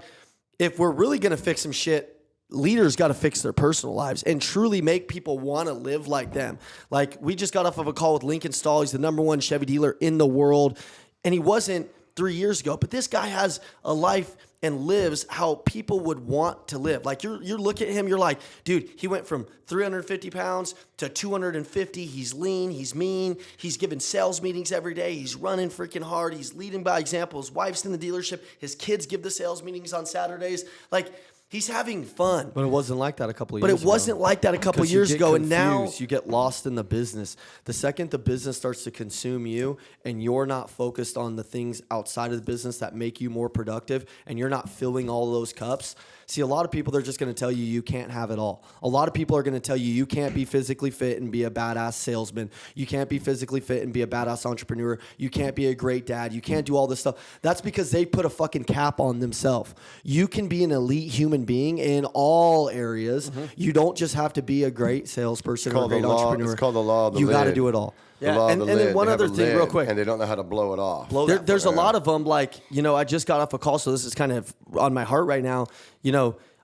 if we're really going to fix some shit, leaders got to fix their personal lives and truly make people want to live like them. Like, we just got off of a call with Lincoln Stahl. He's the #1 Chevy dealer in the world. And he wasn't 3 years ago, but this guy has a life and lives how people would want to live. Like, you're looking at him, you're like, dude, he went from 350 pounds to 250. He's lean, he's mean, he's giving sales meetings every day, he's running freaking hard, he's leading by example. His wife's in the dealership, his kids give the sales meetings on Saturdays. Like, he's having fun. But it wasn't like that a couple of years ago. But it wasn't like that a couple of years ago. And now you get lost in the business. The second the business starts to consume you and you're not focused on the things outside of the business that make you more productive and you're not filling all those cups. See, a lot of people, they're just going to tell you you can't have it all. A lot of people are going to tell you you can't be physically fit and be a badass salesman. You can't be physically fit and be a badass entrepreneur. You can't be a great dad. You can't do all this stuff. That's because they put a fucking cap on themselves. You can be an elite human being in all areas. Mm-hmm. You don't just have to be a great salesperson or a great entrepreneur. It's called the law of the You lid. got to do it all. Yeah, and then one other thing real quick. And they don't know how to blow it off. There's a lot of them, like, I just got off a call, so this is kind of on my heart right now.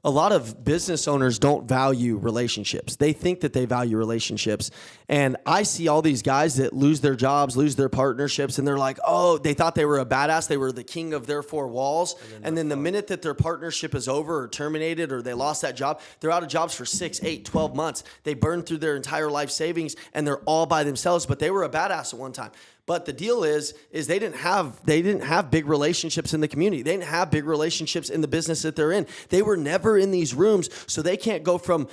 a lot of business owners don't value relationships. They think that they value relationships. And I see all these guys that lose their jobs, lose their partnerships, and they're like, oh, they thought they were a badass. They were the king of their four walls. And then the minute that their partnership is over or terminated or they lost that job, they're out of jobs for 6, 8, 12 months. They burned through their entire life savings and they're all by themselves, but they were a badass at one time. But the deal is they didn't have big relationships in the community. They didn't have big relationships in the business that they're in. They were never in these rooms, so they can't go from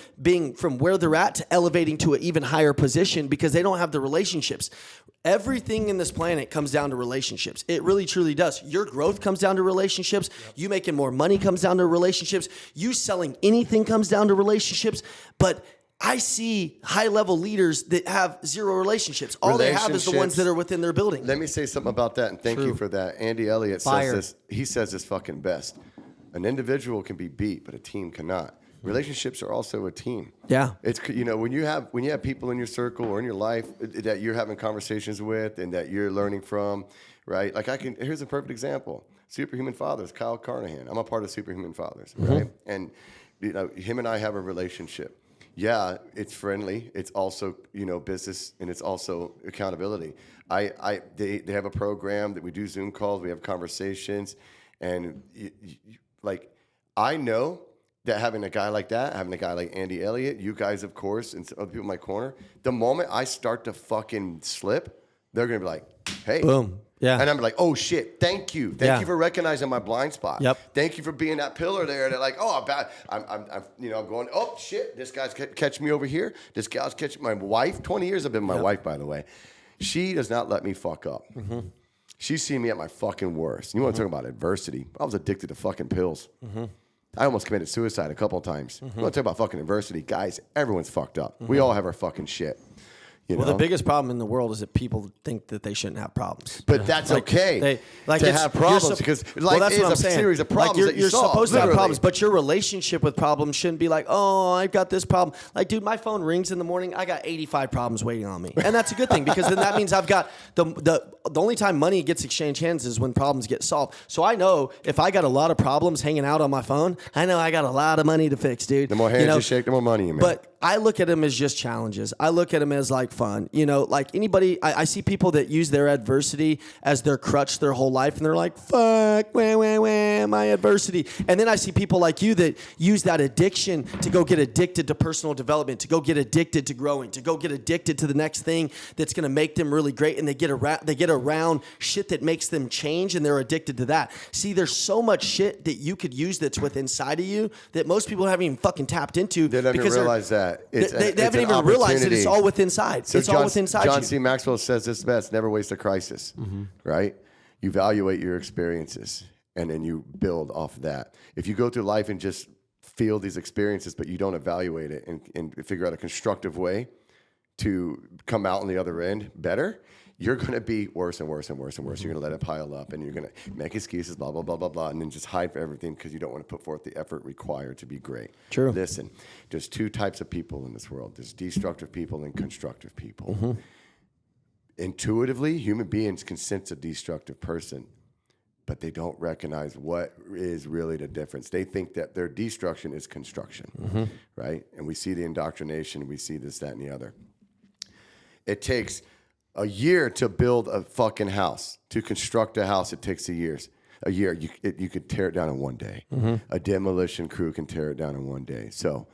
where they're at to elevating to an even higher position because they don't have the relationships. Everything in this planet comes down to relationships. It really, truly does. Your growth comes down to relationships. Yep. You making more money comes down to relationships. You selling anything comes down to relationships. But I see high-level leaders that have zero relationships. All they have is the ones that are within their building. Let me say something about that, and thank you for that. Andy Elliott says this. He says this fucking best. An individual can be beat, but a team cannot. Relationships are also a team. Yeah. It's, when you have people in your circle or in your life that you're having conversations with and that you're learning from, right? Like here's a perfect example. Superhuman Fathers, Kyle Carnahan. I'm a part of Superhuman Fathers, right? And him and I have a relationship. Yeah, it's friendly. It's also, business, and it's also accountability. They have a program that we do Zoom calls. We have conversations, and I know that having a guy like that, having a guy like Andy Elliott, you guys, of course, and other people in my corner, the moment I start to fucking slip, they're gonna be like, "Hey, boom." Yeah. And I'm like, oh shit, thank you. Thank you for recognizing my blind spot. Yep. Thank you for being that pillar there. They're like, oh, I'm going, oh shit, this guy's catching me over here. This gal's catching my wife. 20 years I've been my wife, by the way. She does not let me fuck up. Mm-hmm. She's seen me at my fucking worst. You want to talk about adversity? I was addicted to fucking pills. Mm-hmm. I almost committed suicide a couple of times. Mm-hmm. You want to talk about fucking adversity? Guys, everyone's fucked up. Mm-hmm. We all have our fucking shit. The biggest problem in the world is that people think that they shouldn't have problems. But that's okay to have problems because life is a series of problems that you're solve, supposed to have problems, but your relationship with problems shouldn't be like, oh, I've got this problem. Like, dude, my phone rings in the morning. I got 85 problems waiting on me. And that's a good thing because then that means I've got the only time money gets exchanged hands is when problems get solved. So I know if I got a lot of problems hanging out on my phone, I know I got a lot of money to fix, dude. The more hands you shake, the more money you make. But I look at them as just challenges. I look at them as like fun. Like anybody, I see people that use their adversity as their crutch their whole life, and they're like, fuck, my adversity. And then I see people like you that use that addiction to go get addicted to personal development, to go get addicted to growing, to go get addicted to the next thing that's going to make them really great, and they get around shit that makes them change, and they're addicted to that. See, there's so much shit that you could use that's within inside of you that most people haven't even fucking tapped into. They don't even realize that. They haven't even realized that it's all within inside. So it's all within inside. John C. Maxwell says this best: never waste a crisis. Mm-hmm. Right? You evaluate your experiences, and then you build off of that. If you go through life and just feel these experiences, but you don't evaluate it and figure out a constructive way to come out on the other end better, you're going to be worse and worse and worse and worse. You're going to let it pile up, and you're going to make excuses, blah, blah, blah, blah, blah, and then just hide for everything because you don't want to put forth the effort required to be great. True. Listen, there's two types of people in this world. There's destructive people and constructive people. Mm-hmm. Intuitively, human beings can sense a destructive person, but they don't recognize what is really the difference. They think that their destruction is construction, right? And we see the indoctrination. We see this, that, and the other. It takes a year to build a fucking house. To construct a house, it takes a year. You could tear it down in one day. Mm-hmm. A demolition crew can tear it down in one day. So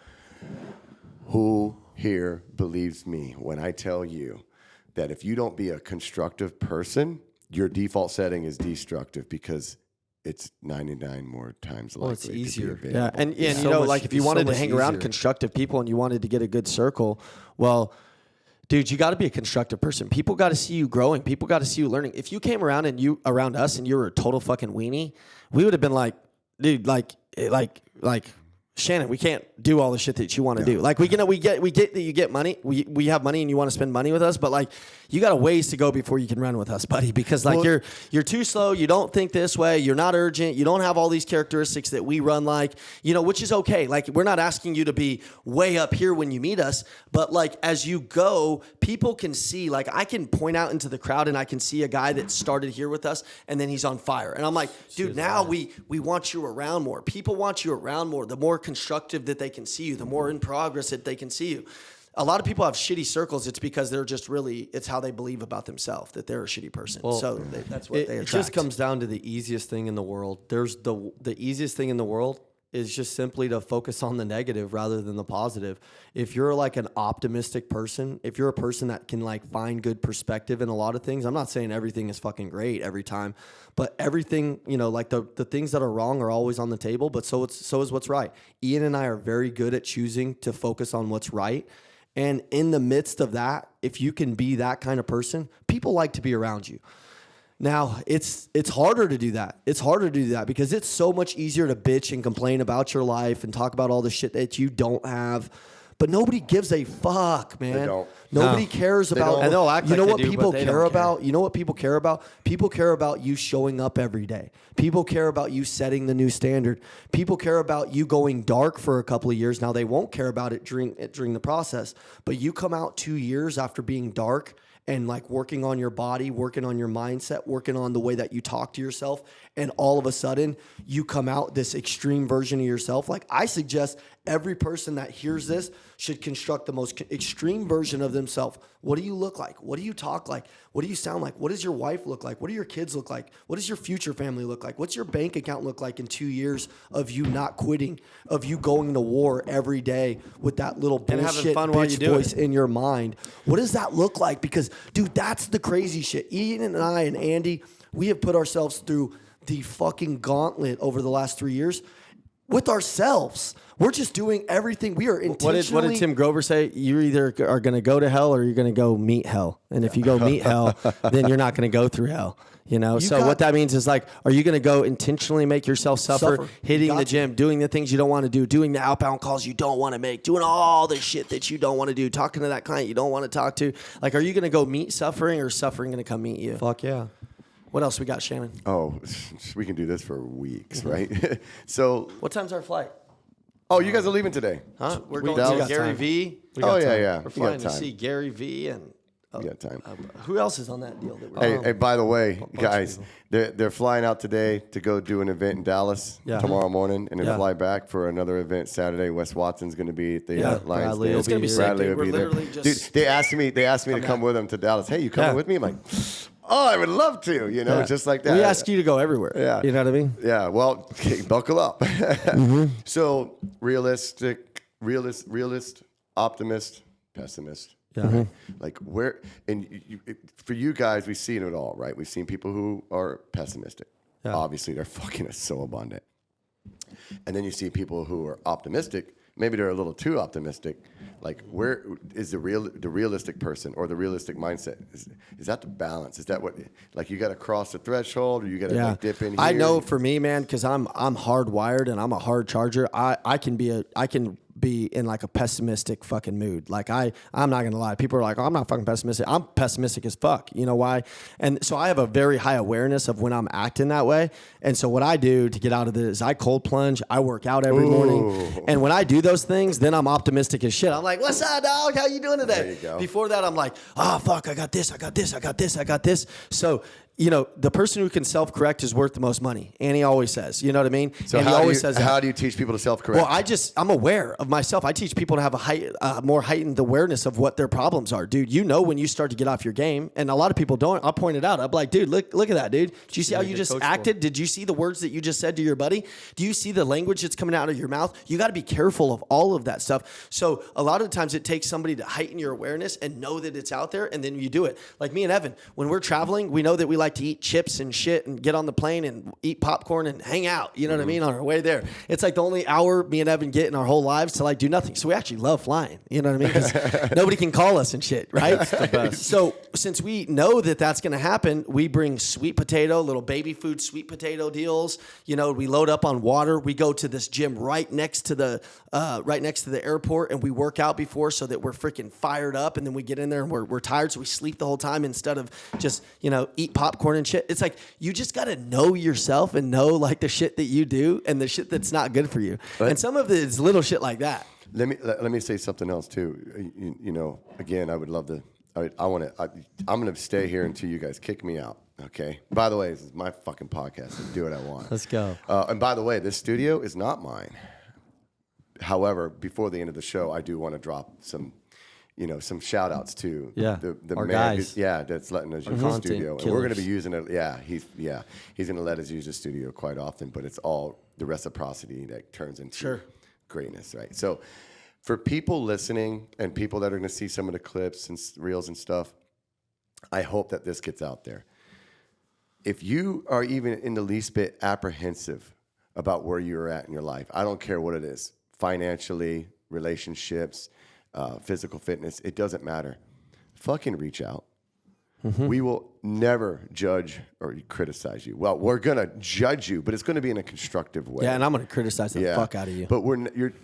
who here believes me when I tell you that if you don't be a constructive person, your default setting is destructive because it's 99 more times likely. Well, it's easier. To be available. And if you wanted to hang around constructive people and you wanted to get a good circle, well, dude, you got to be a constructive person. People got to see you growing. People got to see you learning. If you came around around us and you were a total fucking weenie, we would have been like, dude, like Shannon, we can't do all the shit that you want to do. Like we get that you get money. We have money and you want to spend money with us, but like you got a ways to go before you can run with us, buddy. Because like you're too slow. You don't think this way. You're not urgent. You don't have all these characteristics that we run like, which is okay. Like we're not asking you to be way up here when you meet us, but like as you go, people can see. Like I can point out into the crowd and I can see a guy that started here with us and then he's on fire, and I'm like, dude, now we want you around more. People want you around more. The more constructive that they can see you, the more in progress that they can see you. A lot of people have shitty circles. It's because they're just really, it's how they believe about themselves, that they're a shitty person. Well, so that's what they attract. It just comes down to the easiest thing in the world. There's the easiest thing in the world is just simply to focus on the negative rather than the positive. If you're like an optimistic person, if you're a person that can like find good perspective in a lot of things, I'm not saying everything is fucking great every time, but everything, you know, like the things that are wrong are always on the table, but so is what's right. Ian and I are very good at choosing to focus on what's right. And in the midst of that, if you can be that kind of person, people like to be around you. Now, it's harder to do that. It's harder to do that because it's so much easier to bitch and complain about your life and talk about all the shit that you don't have. But nobody gives a fuck, man. They don't. Nobody cares about. And they'll act you know like what they do, people but they care don't about? care. You know what people care about? People care about you showing up every day. People care about you setting the new standard. People care about you going dark for a couple of years. Now, they won't care about it during the process, but you come out 2 years after being dark and like working on your body, working on your mindset, working on the way that you talk to yourself, and all of a sudden you come out this extreme version of yourself. Like, I suggest every person that hears this should construct the most extreme version of themselves. What do you look like? What do you talk like? What do you sound like? What does your wife look like? What do your kids look like? What does your future family look like? What's your bank account look like in 2 years of you not quitting, of you going to war every day with that little bullshit bitch voice in your mind? What does that look like? Because, dude, that's the crazy shit. Ian and I and Andy, we have put ourselves through the fucking gauntlet over the last 3 years with ourselves. We're just doing everything. We are intentionally. What did Tim Grover say? You either are going to go to hell or you're going to go meet hell. And if you go meet hell, then you're not going to go through hell. You know, what that means is like, are you going to go intentionally make yourself suffer. Hitting the gym, doing the things you don't want to do, doing the outbound calls you don't want to make, doing all the shit that you don't want to do, talking to that client you don't want to talk to? Like, are you going to go meet suffering or suffering going to come meet you? Fuck yeah. What else we got, Shannon? Oh, we can do this for weeks, right? So, What time's our flight? oh, you guys are leaving today? Huh? We're We going got to time. Gary Vee. Oh, yeah. We're You flying got to see time. Gary Vee and You got time. who else is on that deal? That we're Hey, by the way, guys, they're flying out today to go do an event in Dallas tomorrow morning, and then fly back for another event Saturday. Wes Watson's going to be at the Lions. Bradley will It's gonna be be sick, Bradley dude. will be We're there. literally just Dude, they asked me to come with them to Dallas. Hey, you coming with me? I'm like, oh, I would love to. You know, just like that. We ask you to go everywhere. Yeah. You know what I mean? Yeah, well, okay, buckle up. So, realist, optimist, pessimist. Yeah. Like where, and for you guys, we've seen it all, right? We've seen people who are pessimistic. Yeah. Obviously, they're fucking so abundant. And then you see people who are optimistic. Maybe they're a little too optimistic. Like, where is the realistic person or the realistic mindset? Is that the balance? Is that what, like, you got to cross the threshold or you got to like dip in here? I know for me, man, because I'm hardwired and I'm a hard charger. I can be in like a pessimistic fucking mood. Like I'm not gonna lie. People are like, oh, I'm not fucking pessimistic. I'm pessimistic as fuck. You know why? And so I have a very high awareness of when I'm acting that way. And so what I do to get out of this is I cold plunge. I work out every morning. And when I do those things, then I'm optimistic as shit. I'm like, what's up, dog? How you doing today? There you go. Before that, I'm like, oh, fuck, I got this. So, you know, the person who can self-correct is worth the most money. Annie always says, you know what I mean? So and he always says that. how do you teach people to self-correct? Well, I'm aware of myself. I teach people to have a more heightened awareness of what their problems are. Dude, you know when you start to get off your game, and a lot of people don't. I'll point it out. I'm like, dude, look at that, dude. Did you see how you just acted? Did you see the words that you just said to your buddy? Do you see the language that's coming out of your mouth? You got to be careful of all of that stuff. So a lot of times it takes somebody to heighten your awareness and know that it's out there, and then you do it. Like me and Evan, when we're traveling, we know that we like to eat chips and shit and get on the plane and eat popcorn and hang out. You know what I mean? On our way there. It's like the only hour me and Evan get in our whole lives to like do nothing. So we actually love flying. You know what I mean? Because nobody can call us and shit, right? That's the best. So since we know that that's going to happen, we bring sweet potato, little baby food sweet potato deals. You know, we load up on water. We go to this gym right next to the airport, and we work out before so that we're freaking fired up. And then we get in there and we're tired, so we sleep the whole time instead of just, you know, eat popcorn and shit. It's like you just got to know yourself and know like the shit that you do and the shit that's not good for you. And some of it is little shit like that. Let me say something else too. You know, again, I would love to. I'm gonna stay here until you guys kick me out. Okay. By the way, this is my fucking podcast. I do what I want. Let's go. And by the way, this studio is not mine. However, before the end of the show, I do want to drop some, some shout outs to the our man guys. that's letting us use the content studio. And we're going to be killers. using it. He's going to let us use the studio quite often, but it's all the reciprocity that turns into greatness, right? So for people listening and people that are going to see some of the clips and reels and stuff, I hope that this gets out there. If you are even in the least bit apprehensive about where you're at in your life, I don't care what it is, financially, relationships, physical fitness, it doesn't matter. Fucking reach out. We will never judge or criticize you. Well, we're going to judge you, but it's going to be in a constructive way. Yeah, and I'm going to criticize the fuck out of you. But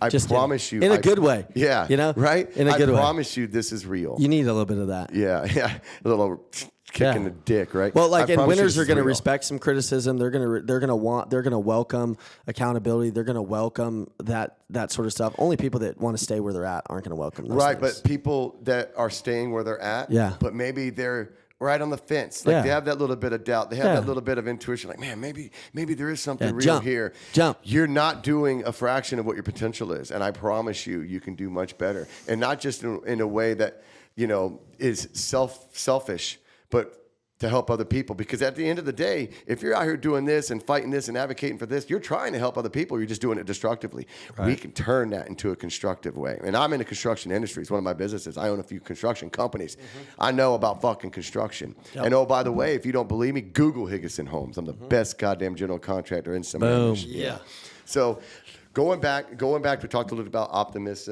I promise you. In a good way. Yeah. You know? Right? In a good way. I promise you this is real. You need a little bit of that. Yeah. A little kick in the dick, right? Well, like, I and promise you winners this are is going to real. respect some criticism. They're going to welcome accountability. They're going to welcome that sort of stuff. Only people that want to stay where they're at aren't going to welcome those Right, things. but people that are staying where they're at, but maybe they're right on the fence. Like they have that little bit of doubt. They have that little bit of intuition. Like, man, maybe there is something real here. Jump. You're not doing a fraction of what your potential is, and I promise you can do much better. And not just in a way that is selfish, but to help other people. Because at the end of the day, if you're out here doing this and fighting this and advocating for this, you're trying to help other people. You're just doing it destructively. Right. We can turn that into a constructive way. And I'm in the construction industry. It's one of my businesses. I own a few construction companies. I know about fucking construction. Yep. And oh, by the way, if you don't believe me, Google Higginson Homes. I'm the best goddamn general contractor in some areas. Yeah. So going back, we talked a little about optimist,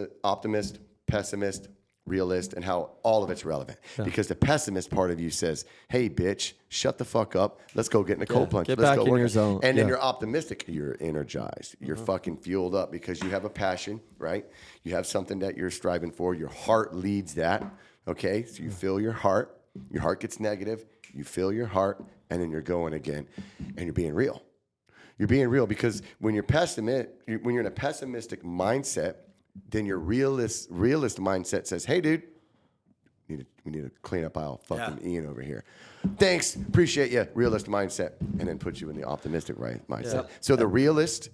pessimist, realist, and how all of it's relevant. Because the pessimist part of you says, hey, bitch, shut the fuck up. Let's go get in a cold plunge. Get Let's back go in work your it." zone. And then you're optimistic. You're energized. You're fucking fueled up because you have a passion, right? You have something that you're striving for. Your heart leads that, okay? So you feel your heart. Your heart gets negative. You feel your heart, and then you're going again, and you're being real. You're being real because when you're in a pessimistic mindset, then your realist mindset says, hey, dude, we need to clean up aisle fucking Ian over here. Thanks. Appreciate you. Realist mindset. And then put you in the optimistic mindset. Yeah. So the realist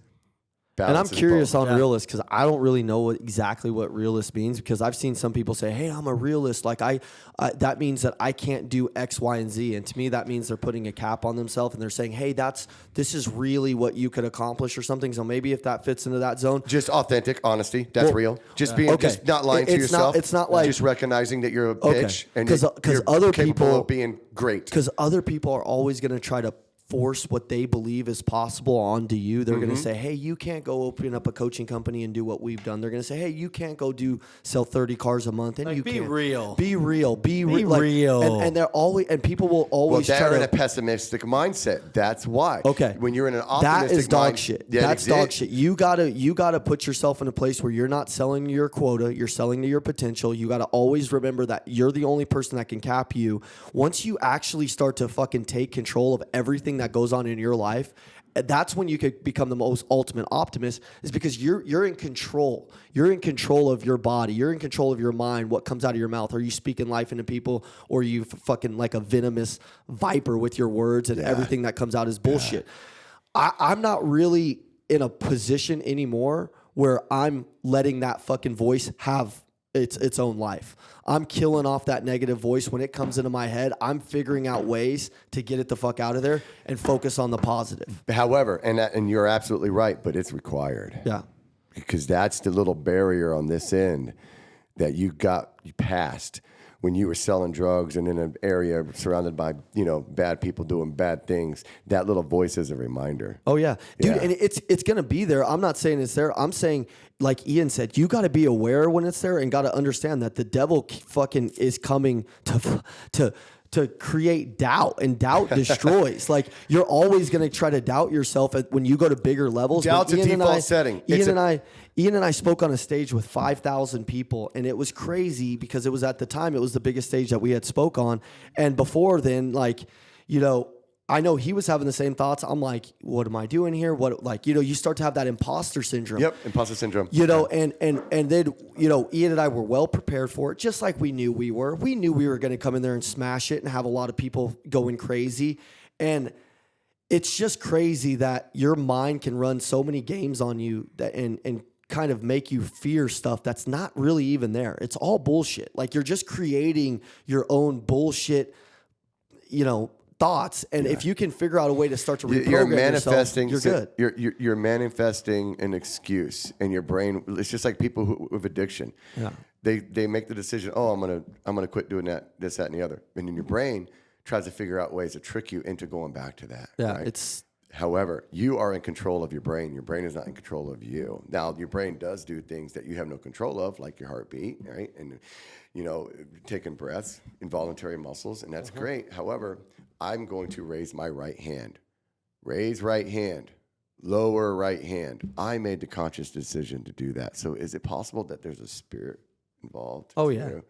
And I'm curious both. on realist because I don't really know exactly what realist means because I've seen some people say, hey, I'm a realist. Like that means that I can't do X, Y, and Z. And to me, that means they're putting a cap on themselves and they're saying, hey, this is really what you could accomplish or something. So maybe if that fits into that zone. Just authentic honesty. That's real. Just being, just not lying to yourself. It's not like. Just recognizing that you're a bitch and you're other capable people of being great. Because other people are always going to try to force what they believe is possible onto you. They're going to say, hey, you can't go open up a coaching company and do what we've done. They're going to say, hey, you can't go sell 30 cars a month. And like, you be can't. real. Be real. Be real. And they're always, and people will always they're try in to. a pessimistic mindset. That's why. Okay. When you're in an optimistic that is dog mind, shit. Yeah, That's dog shit. You gotta put yourself in a place where you're not selling your quota. You're selling to your potential. You gotta always remember that you're the only person that can cap you. Once you actually start to fucking take control of everything that goes on in your life, that's when you could become the most ultimate optimist, is because you're in control. You're in control of your body. You're in control of your mind, what comes out of your mouth. Are you speaking life into people, or are you fucking like a venomous viper with your words and everything that comes out is bullshit? I'm not really in a position anymore where I'm letting that fucking voice have its own life. I'm killing off that negative voice when it comes into my head. I'm figuring out ways to get it the fuck out of there and focus on the positive. However, and you're absolutely right, but it's required. Yeah. Because that's the little barrier on this end that you passed when you were selling drugs and in an area surrounded by, bad people doing bad things. That little voice is a reminder. Oh yeah, dude, and it's gonna be there. I'm not saying it's there. I'm saying, like Ian said, you got to be aware when it's there and got to understand that the devil fucking is coming to create doubt, and doubt destroys. Like, you're always going to try to doubt yourself when you go to bigger levels. Doubt's a default setting. Ian and I spoke on a stage with 5,000 people, and it was crazy because it was at the time, it was the biggest stage that we had spoke on. And before then, I know he was having the same thoughts. I'm like, what am I doing here? You start to have that imposter syndrome. Yep, imposter syndrome. And then, Ian and I were well prepared for it, just like we knew we were. We knew we were going to come in there and smash it and have a lot of people going crazy. And it's just crazy that your mind can run so many games on you and kind of make you fear stuff that's not really even there. It's all bullshit. Like you're just creating your own bullshit, thoughts. And if you can figure out a way to start to reprogram you're manifesting, yourself, you're good. You're manifesting an excuse in your brain. It's just like people with addiction. Yeah. They make the decision, I'm gonna quit doing that, this, that, and the other. And then your brain tries to figure out ways to trick you into going back to that. Yeah, right? However, you are in control of your brain. Your brain is not in control of you. Now, your brain does do things that you have no control of, like your heartbeat, right? And, taking breaths, involuntary muscles, and that's great. However, I'm going to raise my right hand. Raise right hand. Lower right hand. I made the conscious decision to do that. So is it possible that there's a spirit involved? Oh, yeah.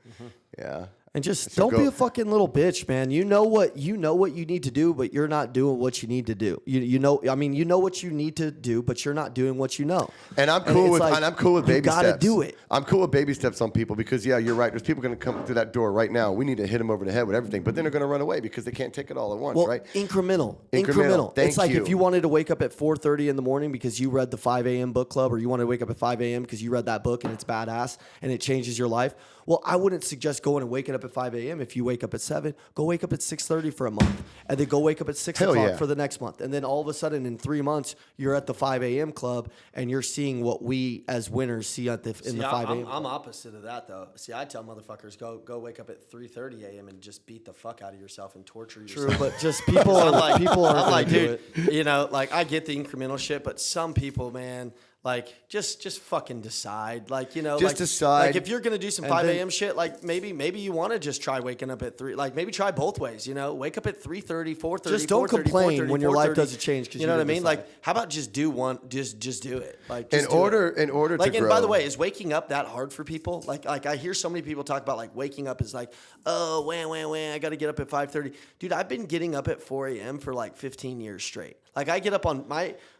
Yeah. And just don't be a fucking little bitch, man. You know what you need to do, but you're not doing what you need to do. You know what you need to do, but you're not doing what you know. And I'm cool with baby steps. You gotta do it. I'm cool with baby steps on people because you're right. There's people going to come through that door right now. We need to hit them over the head with everything, but then they're going to run away because they can't take it all at once, right? Incremental. Thank It's like you. if you wanted to wake up at 4:30 in the morning because you read the 5 a.m. book club, or you wanted to wake up at 5 a.m. because you read that book and it's badass and it changes your life. Well, I wouldn't suggest going and waking up at 5 a.m. If you wake up at 7, go wake up at 6:30 for a month, and then go wake up at 6 o'clock for the next month. And then all of a sudden, in 3 months, you're at the 5 a.m. club, and you're seeing what we as winners see in the 5 a.m. I'm opposite of that, though. See, I tell motherfuckers, go wake up at 3:30 a.m. and just beat the fuck out of yourself and torture yourself. True, but just people are like, I'm like, dude, I get the incremental shit, but some people, man, like, just fucking decide. Decide. Like, if you're going to do some 5 a.m. shit, like, maybe you want to just try waking up at 3. Like, maybe try both ways, Wake up at 3:30, 4:30, just don't complain when your life doesn't change. You know what I mean? Like, how about just do one, just do it. Like, in order to grow. And by the way, is waking up that hard for people? Like I hear so many people talk about, like, waking up is like, oh, I got to get up at 5:30. Dude, I've been getting up at 4 a.m. for like 15 years straight. Like, I get up on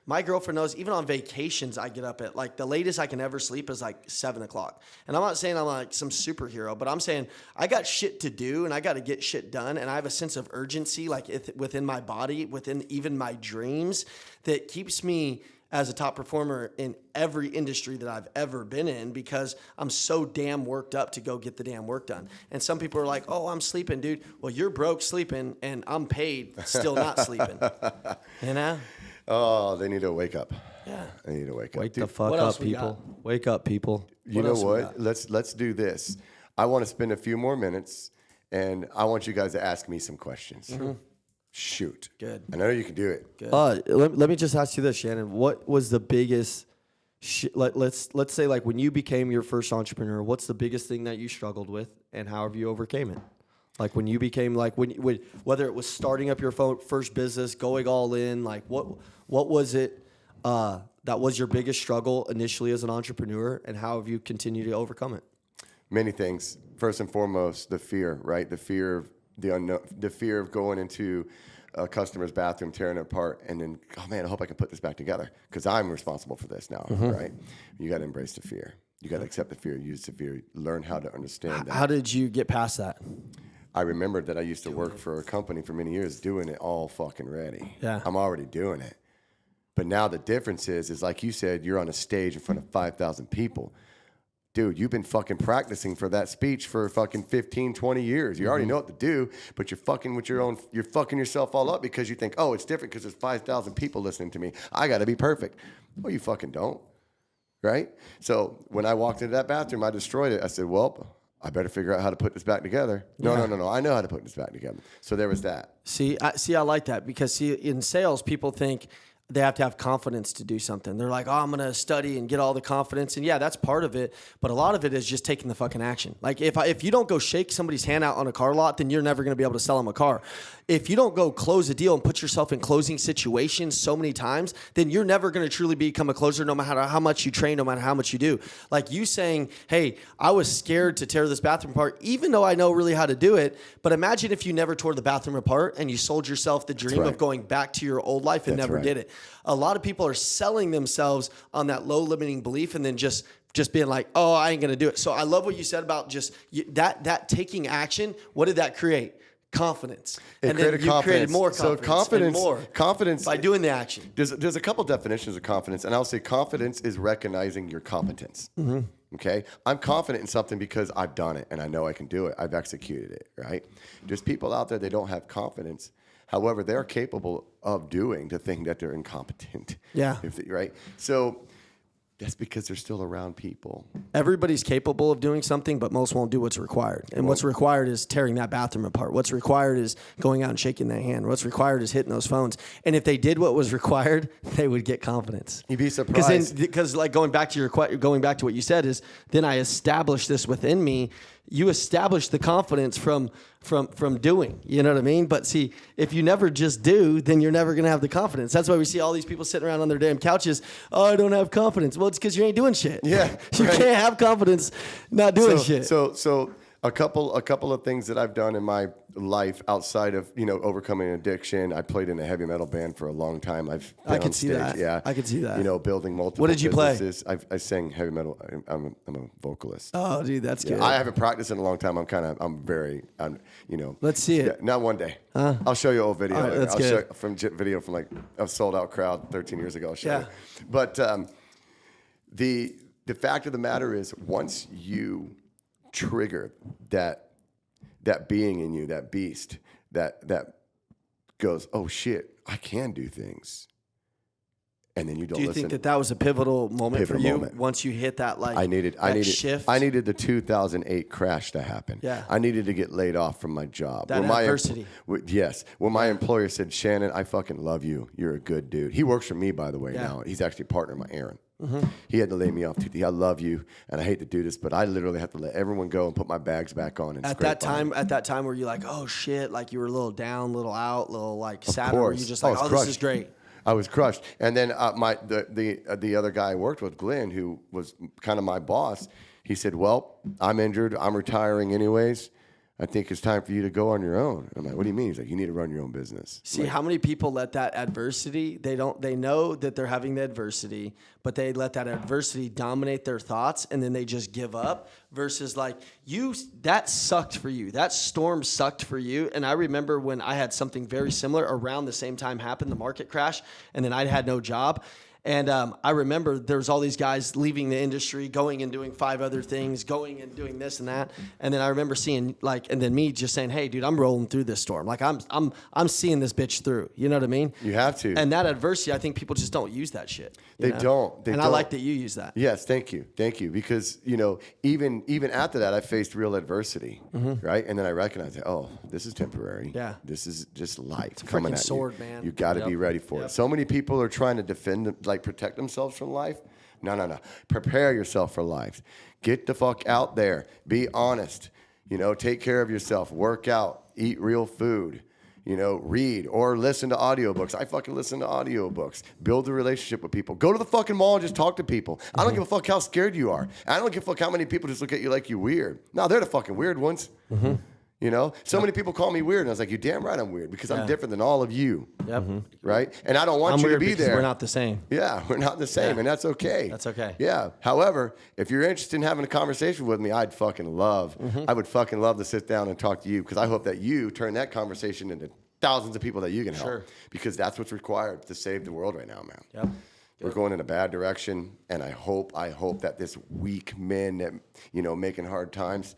my girlfriend knows, even on vacations, I get up at, like, the latest I can ever sleep is like 7 o'clock. And I'm not saying I'm like some superhero, but I'm saying I got shit to do and I got to get shit done. And I have a sense of urgency, like, within my body, within even my dreams, that keeps me as a top performer in every industry that I've ever been in, because I'm so damn worked up to go get the damn work done. And some people are like, oh, I'm sleeping, dude. Well, you're broke sleeping and I'm paid still not sleeping. Oh, they need to wake up. Yeah. They need to wake up. Wake the fuck up, people. Wake up, people. You know what? Let's do this. I want to spend a few more minutes, and I want you guys to ask me some questions. Mm-hmm. Shoot. Good. I know you can do it. Good. Let me just ask you this, Shannon. What was the biggest let's say, like, when you became your first entrepreneur, what's the biggest thing that you struggled with, and how have you overcame it? Like, when you became, like, whether it was starting up your first business, going all in, like, what was it that was your biggest struggle initially as an entrepreneur, and how have you continued to overcome it? Many things. First and foremost, the fear, right? The fear of the unknown, the fear of going into a customer's bathroom, tearing it apart, and then, oh man, I hope I can put this back together because I'm responsible for this now, right? You got to embrace the fear. You got to accept the fear, use the fear, learn how to understand that. How did you get past that? I remembered that I used to work for a company for many years doing it all fucking ready. Yeah. I'm already doing it. But now the difference is like you said, you're on a stage in front of 5,000 people. Dude, you've been fucking practicing for that speech for fucking 15, 20 years. You already know what to do, but you're fucking you're fucking yourself all up because you think, oh, it's different because there's 5,000 people listening to me. I got to be perfect. Well, you fucking don't, right? So when I walked into that bathroom, I destroyed it. I said, well, I better figure out how to put this back together. No. I know how to put this back together. So there was that. See, I like that because, in sales, people think they have to have confidence to do something. They're like, oh, I'm going to study and get all the confidence. And yeah, that's part of it. But a lot of it is just taking the fucking action. Like, if you don't go shake somebody's hand out on a car lot, then you're never going to be able to sell them a car. If you don't go close a deal and put yourself in closing situations so many times, then you're never going to truly become a closer, no matter how much you train, no matter how much you do. Like you saying, hey, I was scared to tear this bathroom apart, even though I know really how to do it. But imagine if you never tore the bathroom apart and you sold yourself the dream of going back to your old life and never did it. A lot of people are selling themselves on that low limiting belief and then just being like, oh, I ain't going to do it. So I love what you said about just that taking action. What did that create? confidence. It And then you created more confidence. So confidence, and more confidence by doing the action. There's a couple definitions of confidence, and I'll say confidence is recognizing your competence. Okay, I'm confident in something because I've done it and I know I can do it. I've executed it. Right? There's people out there they don't have confidence. However, they're capable of doing the thing that they're incompetent. Yeah. Right. So that's because they're still around people. Everybody's capable of doing something, but most won't do what's required. And what's required is tearing that bathroom apart. What's required is going out and shaking that hand. What's required is hitting those phones. And if they did what was required, they would get confidence. You'd be surprised. Because like going back to what you said is, then I established this within me. You establish the confidence from doing. You know what I mean? But see, if you never just do, then you're never going to have the confidence. That's why we see all these people sitting around on their damn couches. Oh, I don't have confidence. Well, it's because you ain't doing shit. Yeah, You right. can't have confidence not doing shit. So a couple of things that I've done in my life outside of overcoming addiction. I played in a heavy metal band for a long time. I've been I can on see stage, that. Yeah, I can see that. Building multiple. What did you play? businesses. I sang heavy metal. I'm a vocalist. Oh, dude, that's good. I haven't practiced in a long time. Let's see it. Yeah, not one day. I'll show you an old video. All right, that's I'll good. show you from video from like a sold out crowd 13 years ago. I'll show Yeah. you. But the fact of the matter is, once you trigger that being in you, that beast, that goes, oh shit, I can do things. And then you don't Do you listen. think that was a pivotal moment for Pivotal you moment. once you hit that I needed shift? I needed the 2008 crash to happen. Yeah. I needed to get laid off from my job. That adversity. Yes. When my employer said, Shannon, I fucking love you. You're a good dude. He works for me, by the way, Yeah. now. He's actually a partner of my Aaron. He had to lay me off. I love you, and I hate to do this, but I literally have to let everyone go and put my bags back on. And At that time, were you like, oh shit, like you were a little down, a little out, a little like sad, or were you just like, oh, this is great? I was crushed. And then the other guy I worked with, Glenn, who was kind of my boss, he said, well, I'm injured. I'm retiring anyways. I think it's time for you to go on your own. I'm like, what do you mean? He's like, you need to run your own business. See, how many people let that adversity, they know that they're having the adversity, but they let that adversity dominate their thoughts and then they just give up versus like that sucked for you. That storm sucked for you. And I remember when I had something very similar around the same time happened, the market crash, and then I had no job. And I remember there was all these guys leaving the industry, going and doing 5 other things, going and doing this and that. And then I remember seeing and then me just saying, "Hey, dude, I'm rolling through this storm. Like I'm seeing this bitch through." You know what I mean? You have to. And that adversity, I think people just don't use that shit. They don't. I like that you use that. Yes, thank you. Because, even after that, I faced real adversity, right? And then I recognized, oh, this is temporary. Yeah. This is just life a coming freaking at sword, you. man. You got to be ready for it. So many people are trying to protect themselves from life. No. Prepare yourself for life. Get the fuck out there. Be honest. Take care of yourself. Work out. Eat real food. Read or listen to audiobooks. I fucking listen to audiobooks. Build a relationship with people. Go to the fucking mall and just talk to people. I don't give a fuck how scared you are. I don't give a fuck how many people just look at you like you're weird. No, they're the fucking weird ones. So many people call me weird, and I was like, "You're damn right, I'm weird because I'm different than all of you." Yep. Right? And I don't want I'm you to weird be because there. we're not the same. Yeah, we're not the same, and that's okay. That's okay. Yeah. However, if you're interested in having a conversation with me, I would fucking love to sit down and talk to you because I hope that you turn that conversation into thousands of people that you can help. Sure. Because that's what's required to save the world right now, man. Yep. We're going in a bad direction, and I hope that this weak men that making hard times.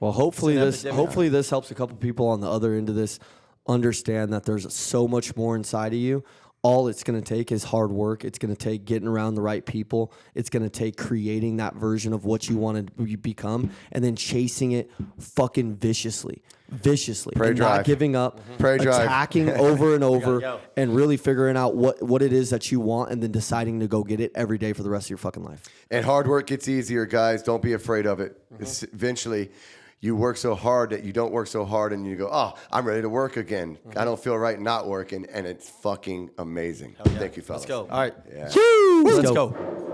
Well, hopefully It's an epidemic. this helps a couple people on the other end of this understand that there's so much more inside of you. All it's going to take is hard work. It's going to take getting around the right people. It's going to take creating that version of what you want to become and then chasing it fucking viciously. Pray and drive. not giving up, Pray drive. attacking over and over, Yo. and really figuring out what it is that you want and then deciding to go get it every day for the rest of your fucking life. And hard work gets easier, guys. Don't be afraid of it. It's eventually, you work so hard that you don't work so hard, and you go, "Oh, I'm ready to work again. I don't feel right not working," and it's fucking amazing. Thank you, fellas. Let's go. All right. Yeah. Let's go.